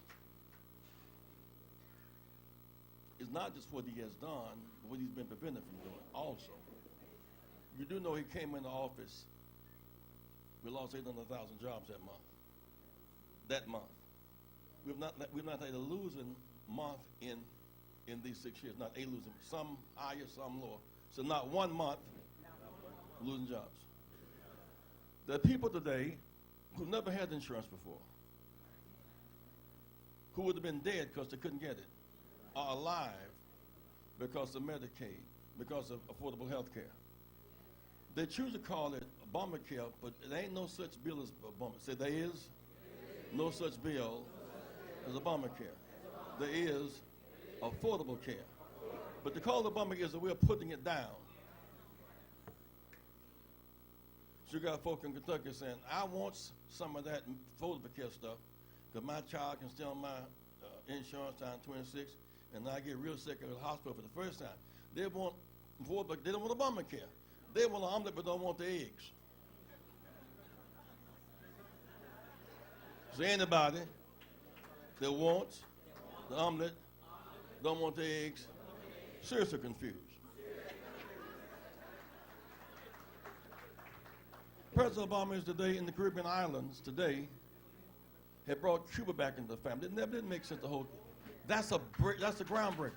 is not just what he has done, but what he's been prevented from doing also. You do know he came into office, we lost 800,000 jobs that month. That month. We've not had a losing month in these 6 years, not a losing, some higher, some lower. So not 1 month losing jobs. There are people today who never had insurance before, who would have been dead because they couldn't get it, are alive because of Medicaid, because of affordable health care. They choose to call it Obamacare, but there ain't no such bill as Obamacare. Say there is no such bill as Obamacare. There is affordable care. But to call it Obamacare is a way of putting it down. So you got folk in Kentucky saying, I want some of that affordable care stuff because my child can stay on my insurance time 26 and I get real sick at the hospital for the first time. They want affordable, they don't want Obamacare. They want an omelet but don't want the eggs. So anybody that wants the omelet, don't want the eggs, seriously confused. President Obama is today in the Caribbean islands today, had brought Cuba back into the family. It never did make sense to hold. That's a groundbreaker.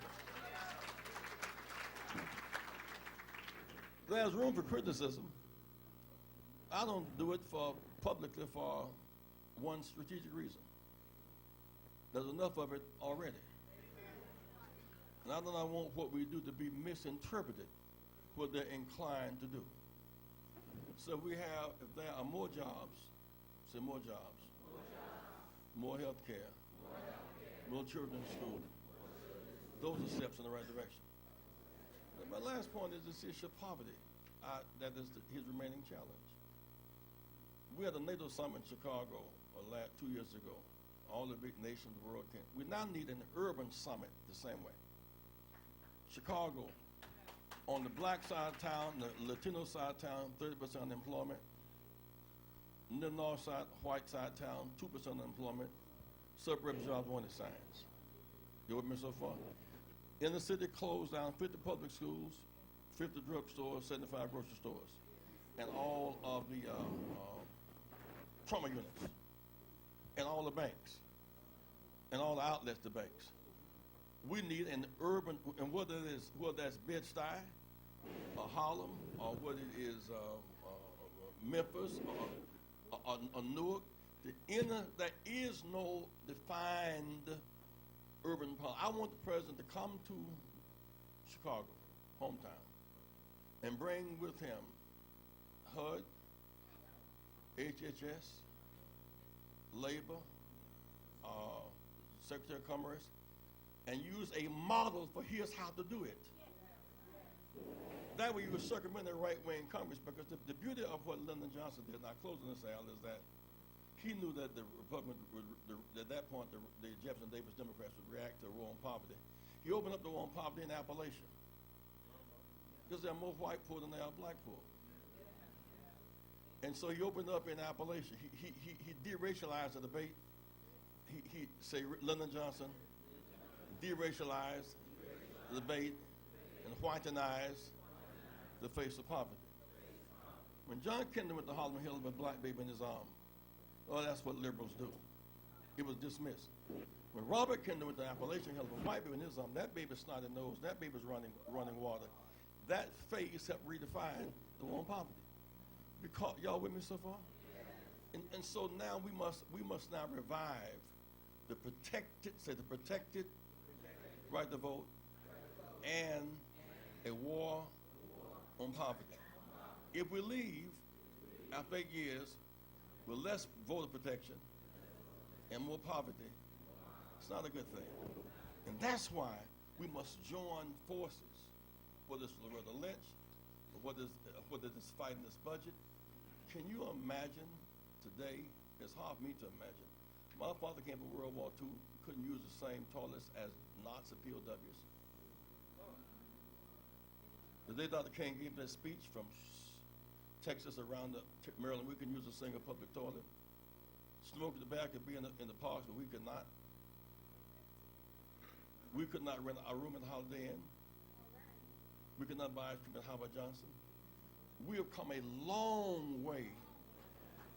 There's room for criticism. I don't do it publicly for one strategic reason. There's enough of it already. And I do not want what we do to be misinterpreted, what they're inclined to do. So if there are more jobs, say more jobs, more health care, more children in school. Those are steps in the right direction. And my last point is this issue of poverty. That is his remaining challenge. We had a NATO summit in Chicago 2 years ago. All the big nations of the world came. We now need an urban summit the same way. Chicago, on the black side of town, the Latino side of town, 30% unemployment. On the north side, white side of town, 2% unemployment. Suburban jobs wanted signs. You with me so far? In the city closed down 50 public schools, 50 drugstores, 75 grocery stores, and all of the trauma units, and all the banks, and all the outlets to banks. We need an urban, and whether that's Bed-Stuy, or Harlem, or whether it is Memphis, or Newark, there is no defined urban policy. I want the president to come to Chicago, hometown, and bring with him HUD, HHS, Labor, Secretary of Commerce, and use a model for here's how to do it. That way you would circumvent the right-wing Congress, because the beauty of what Lyndon Johnson did, now closing this, Al, is that he knew that the Republicans would, at that point, the Jefferson Davis Democrats would react to war on poverty. He opened up the war on poverty in Appalachia, because there are more white poor than there are black poor. And so he opened up in Appalachia. He deracialized the debate. He say Lyndon Johnson deracialized the debate and whitenized the face of poverty. When John Kennedy went to Harlem Hill with a black baby in his arm, oh, that's what liberals do. It was dismissed. When Robert Kennedy went to Appalachian Hill with a white baby in his arm, that baby's snotty nose, that baby's running water. That face helped redefine the war on poverty. Because, y'all with me so far? And so now we must now revive the protected right to vote and a war on poverty. If we leave after 8 years with less voter protection and more poverty, it's not a good thing. And that's why we must join forces, whether it's Loretta Lynch, or whether it's fighting this budget. Can you imagine today? It's hard for me to imagine. My father came from World War II, couldn't use the same toilets as Nazi POWs. The day Dr. King gave that speech from Texas around Maryland, we can use a single public toilet. Smoke in the back could be in the parks, but we could not. We could not rent a room at the Holiday Inn. We could not buy ice cream at Howard Johnson. We have come a long way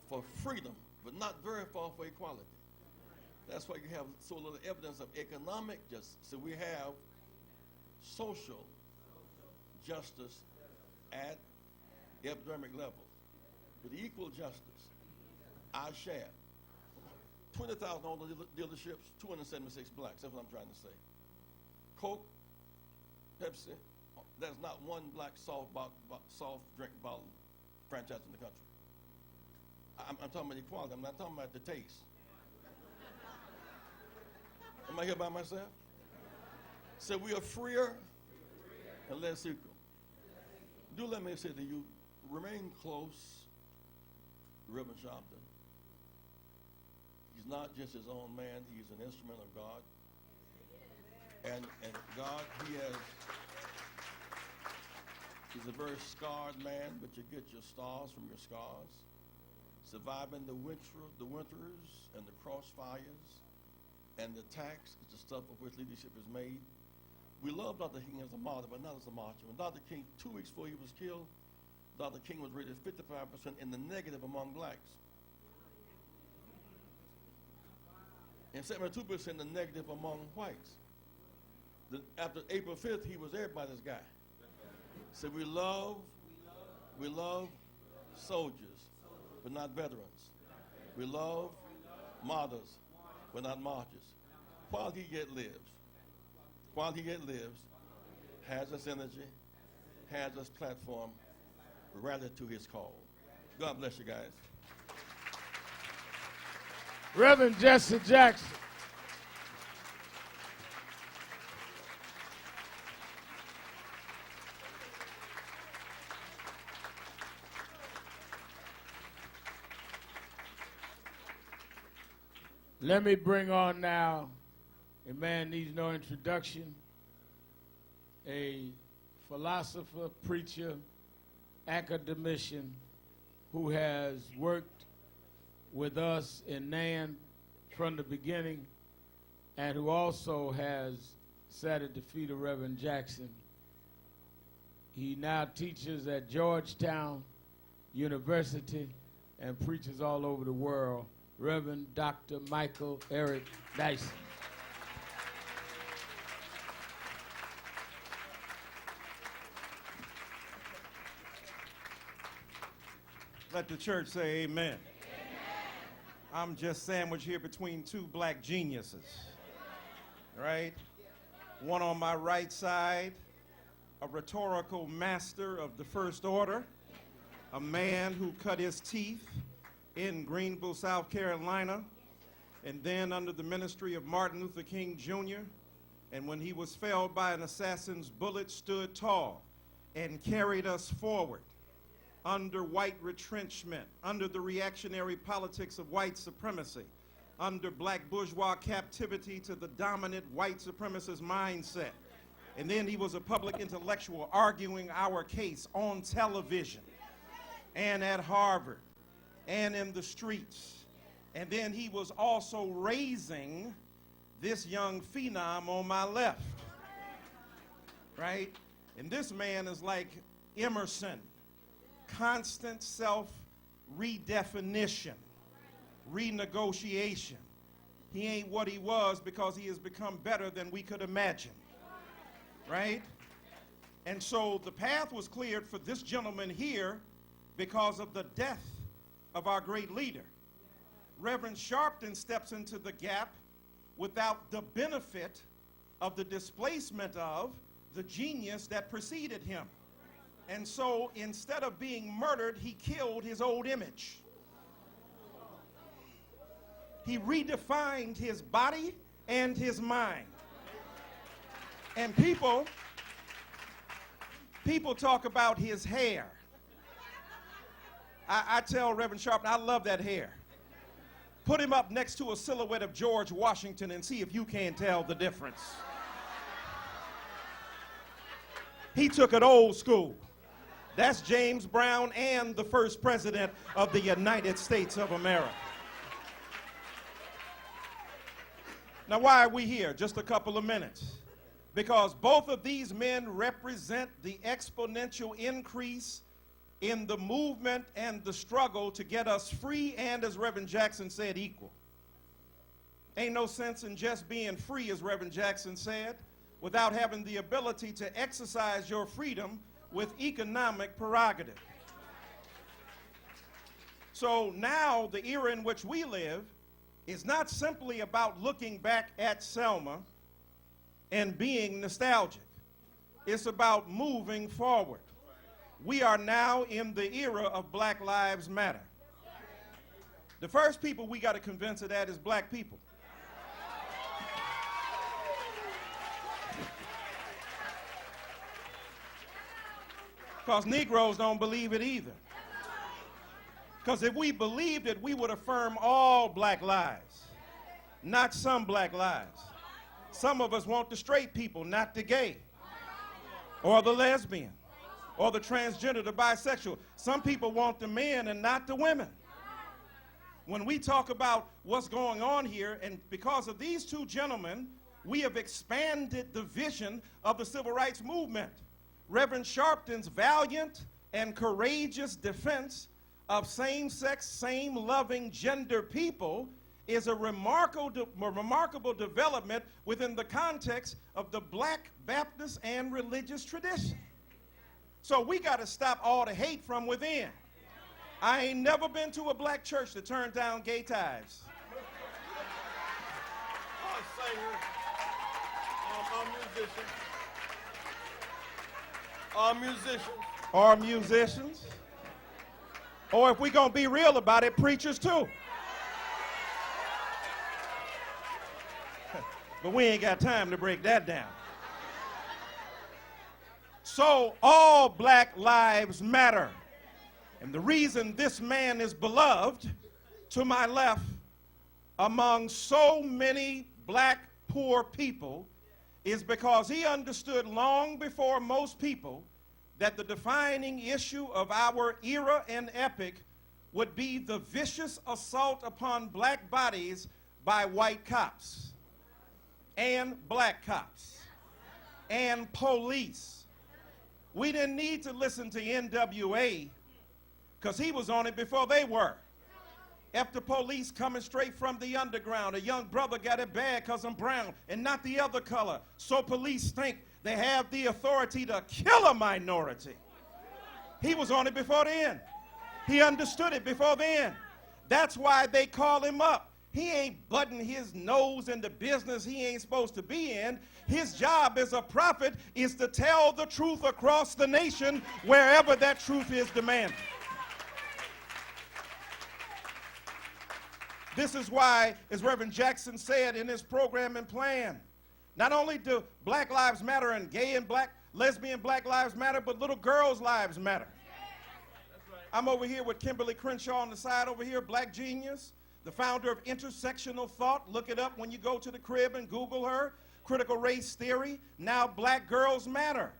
for freedom, but not very far for equality. That's why you have so little evidence of economic justice. So we have social justice at epidemic level. With equal justice, I share 20,000 auto dealerships, 276 blacks. That's what I'm trying to say. Coke, Pepsi, there's not one black soft drink bottle franchise in the country. I'm talking about equality. I'm not talking about the taste. Am I here by myself? So we are freer and less equal. Do let me say to you, remain close to Reverend Sharpton. He's not just his own man, he's an instrument of God. And God, he's a very scarred man, but you get your stars from your scars. Surviving the winters and the crossfires and the attacks is the stuff of which leadership is made. We love Dr. King as a martyr, but not as a martyr. When Dr. King, 2 weeks before he was killed, Dr. King was rated 55% in the negative among blacks. And 72% in the negative among whites. After April 5th, he was everybody's guy. So we love soldiers, but not veterans. We love martyrs, but not martyrs. While he yet lives, has us energy, has us platform, rally to his call. God bless you guys. Reverend Jesse Jackson. Let me bring on now a man needs no introduction, a philosopher, preacher, academician who has worked with us in NAN from the beginning and who also has sat at the feet of Reverend Jackson. He now teaches at Georgetown University and preaches all over the world. Reverend Dr. Michael Eric Dyson. Let the church say amen. Amen. I'm just sandwiched here between two black geniuses, right? One on my right side, a rhetorical master of the first order, a man who cut his teeth in Greenville, South Carolina, and then under the ministry of Martin Luther King Jr., and when he was felled by an assassin's bullet, stood tall and carried us forward under white retrenchment, under the reactionary politics of white supremacy, under black bourgeois captivity to the dominant white supremacist mindset. And then he was a public intellectual arguing our case on television and at Harvard and in the streets. And then he was also raising this young phenom on my left, right? And this man is like Emerson. Constant self-redefinition, renegotiation. He ain't what he was because he has become better than we could imagine, right? And so the path was cleared for this gentleman here because of the death of our great leader. Reverend Sharpton steps into the gap without the benefit of the displacement of the genius that preceded him. And so instead of being murdered, he killed his old image. He redefined his body and his mind. And people talk about his hair. I tell Reverend Sharpton, I love that hair. Put him up next to a silhouette of George Washington and see if you can tell the difference. He took it old school. That's James Brown and the first president of the United States of America. Now, why are we here? Just a couple of minutes. Because both of these men represent the exponential increase in the movement and the struggle to get us free and, as Reverend Jackson said, equal. Ain't no sense in just being free, as Reverend Jackson said, without having the ability to exercise your freedom with economic prerogative. So now the era in which we live is not simply about looking back at Selma and being nostalgic. It's about moving forward. We are now in the era of Black Lives Matter. The first people we got to convince of that is black people. Because Negroes don't believe it either. Because if we believed it, we would affirm all black lives, not some black lives. Some of us want the straight people, not the gay, or the lesbian, or the transgender, the bisexual. Some people want the men and not the women. When we talk about what's going on here, and because of these two gentlemen, we have expanded the vision of the civil rights movement. Reverend Sharpton's valiant and courageous defense of same-sex, same-loving gender people is a remarkable development within the context of the Black Baptist and religious tradition. So we got to stop all the hate from within. I ain't never been to a black church that turned down gay tithes. Our singers, our musicians. Or musicians. Or if we're going to be real about it, preachers too. But we ain't got time to break that down. So all black lives matter. And the reason this man is beloved, to my left, among so many black poor people, is because he understood long before most people that the defining issue of our era and epoch would be the vicious assault upon black bodies by white cops and black cops. and police. We didn't need to listen to NWA because he was on it before they were. After police coming straight from the underground, a young brother got it bad because I'm brown and not the other color. So police think they have the authority to kill a minority. He was on it before then. He understood it before then. That's why they call him up. He ain't butting his nose into business he ain't supposed to be in. His job as a prophet is to tell the truth across the nation wherever that truth is demanded. This is why, as Reverend Jackson said in his program and plan, not only do Black Lives Matter and gay and lesbian Black Lives Matter, but little girls' lives matter. I'm over here with Kimberly Crenshaw on the side over here, Black Genius, the founder of Intersectional Thought. Look it up when you go to the crib and Google her. Critical Race Theory. Now Black Girls Matter.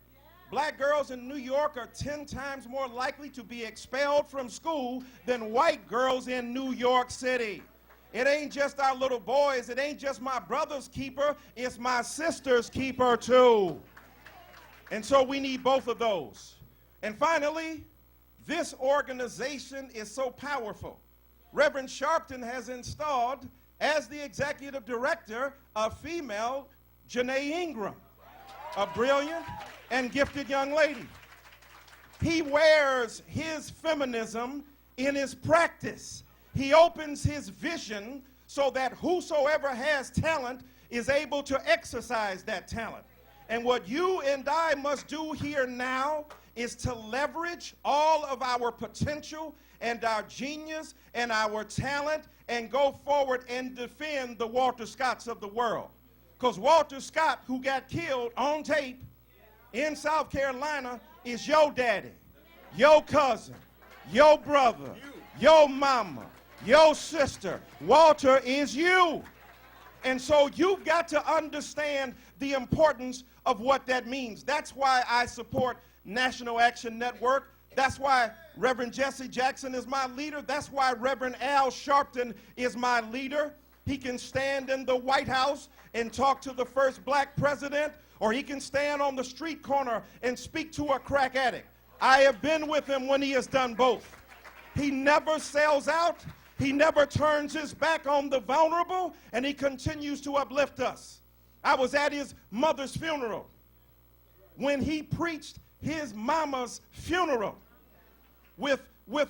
Black girls in New York are 10 times more likely to be expelled from school than white girls in New York City. It ain't just our little boys. It ain't just my brother's keeper. It's my sister's keeper too. And so we need both of those. And finally, this organization is so powerful. Reverend Sharpton has installed as the executive director a female Janae Ingram, a brilliant and gifted young lady. He wears his feminism in his practice. He opens his vision so that whosoever has talent is able to exercise that talent. And what you and I must do here now is to leverage all of our potential and our genius and our talent and go forward and defend the Walter Scotts of the world. Because Walter Scott, who got killed on tape in South Carolina, is your daddy, your cousin, your brother, your mama, your sister. Walter is you. And so you've got to understand the importance of what that means. That's why I support National Action Network. That's why Reverend Jesse Jackson is my leader. That's why Reverend Al Sharpton is my leader. He can stand in the White House and talk to the first black president, or he can stand on the street corner and speak to a crack addict. I have been with him when he has done both. He never sells out. He never turns his back on the vulnerable, and he continues to uplift us. I was at his mother's funeral when he preached his mama's funeral with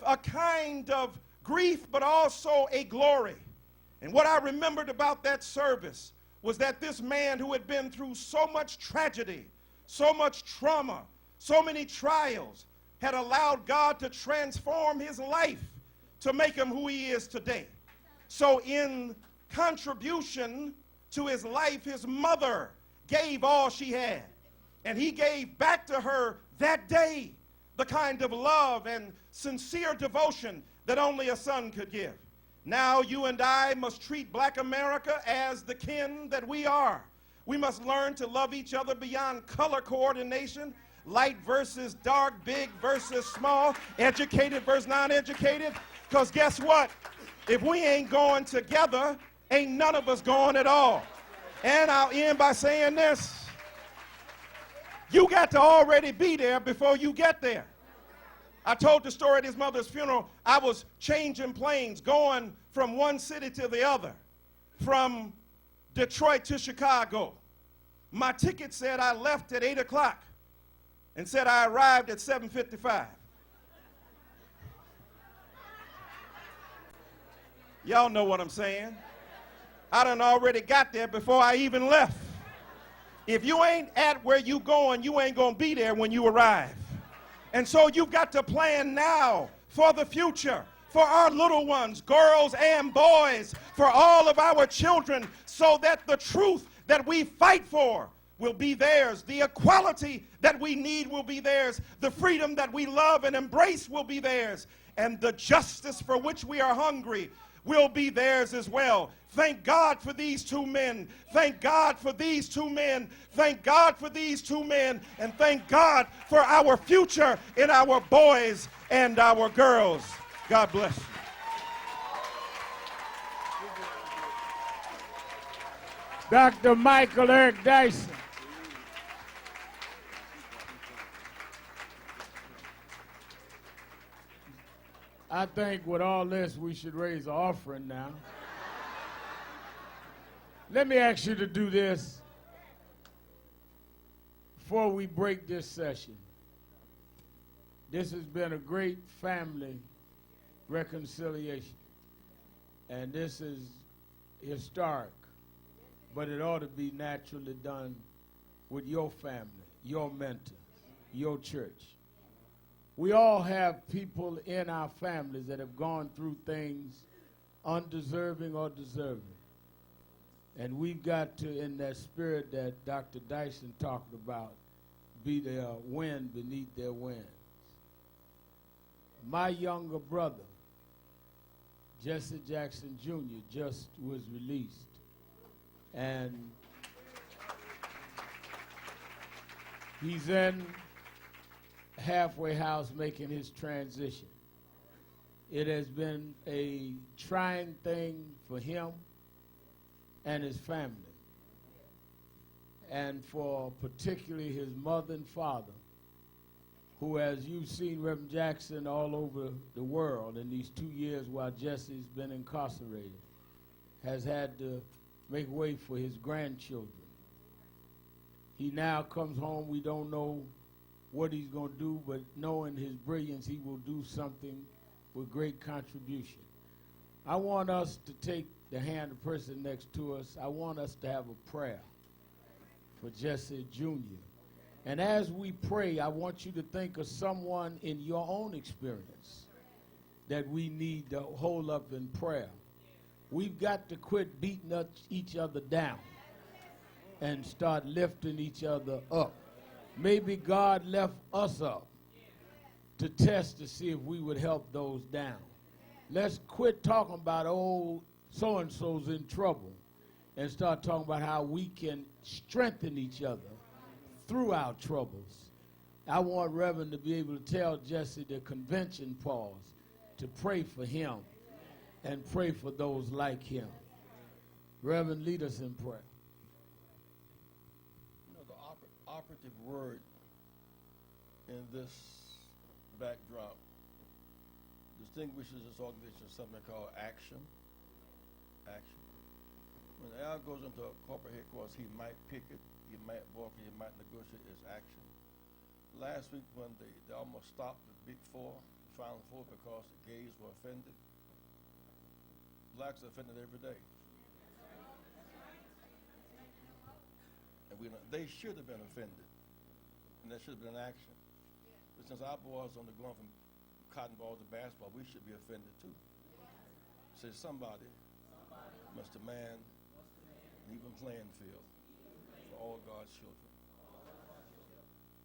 a kind of grief, but also a glory. And what I remembered about that service was that this man who had been through so much tragedy, so much trauma, so many trials, had allowed God to transform his life to make him who he is today. So in contribution to his life, his mother gave all she had. And he gave back to her that day the kind of love and sincere devotion that only a son could give. Now you and I must treat Black America as the kin that we are. We must learn to love each other beyond color coordination, light versus dark, big versus small, educated versus non-educated. Because guess what? If we ain't going together, ain't none of us going at all. And I'll end by saying this. You got to already be there before you get there. I told the story at his mother's funeral. I was changing planes, going from one city to the other, from Detroit to Chicago. My ticket said I left at 8 o'clock and said I arrived at 7:55. Y'all know what I'm saying. I done already got there before I even left. If you ain't at where you going, you ain't gonna be there when you arrive. And so you've got to plan now for the future, for our little ones, girls and boys, for all of our children, so that the truth that we fight for will be theirs. The equality that we need will be theirs. The freedom that we love and embrace will be theirs. And the justice for which we are hungry will be theirs as well. Thank God for these two men. Thank God for these two men. Thank God for these two men. And thank God for our future in our boys and our girls. God bless you. Dr. Michael Eric Dyson. I think with all this, we should raise an offering now. Let me ask you to do this before we break this session. This has been a great family reconciliation, and this is historic, but it ought to be naturally done with your family, your mentor, your church. We all have people in our families that have gone through things undeserving or deserving. And we've got to, in that spirit that Dr. Dyson talked about, be their wind beneath their wings. My younger brother, Jesse Jackson Jr., just was released. And he's in halfway house making his transition. It has been a trying thing for him and his family, and for particularly his mother and father, who, as you've seen Reverend Jackson all over the world in these 2 years while Jesse's been incarcerated, has had to make way for his grandchildren. He now comes home, we don't know what he's going to do, but knowing his brilliance, he will do something with great contribution. I want us to take the hand of the person next to us. I want us to have a prayer for Jesse Jr. And as we pray, I want you to think of someone in your own experience that we need to hold up in prayer. We've got to quit beating each other down and start lifting each other up. Maybe God left us up to test to see if we would help those down. Let's quit talking about, oh, so-and-so's in trouble, and start talking about how we can strengthen each other through our troubles. I want Reverend to be able to tell Jesse the convention pause to pray for him and pray for those like him. Reverend, lead us in prayer. You know, the operative word in this backdrop distinguishes this organization as something called action. Action. When Al goes into a corporate headquarters, he might picket, he might walk, he might negotiate. It's action. Last week when they almost stopped the Big Four, Final Four, because the gays were offended. Blacks are offended every day. And they should have been offended. And there should have been action. But since our boys are going from cotton ball to basketball, we should be offended too. Say somebody must demand an even playing field for all God's children.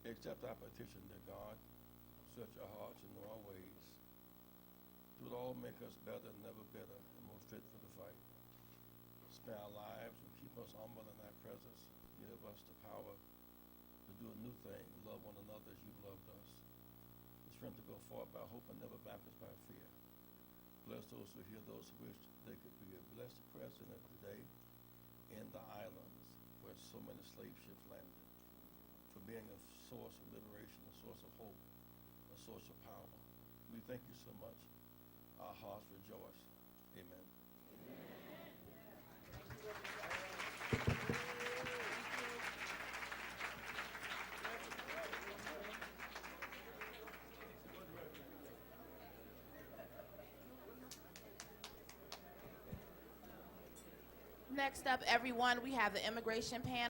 Accept our petition, dear God. Search our hearts and know our ways. Do it all, make us better, never bitter, and more fit for the fight. Spare our lives and keep us humble in thy presence. Give us the power to do a new thing, love one another as you loved us. The strength to go forward by hope and never backwards by fear. Bless those who hear, those who wish they could be a blessed president today in the islands where so many slave ships landed, for being a source of liberation, a source of hope, a source of power. We thank you so much. Our hearts rejoice. Amen. Next up, everyone, we have the immigration panel.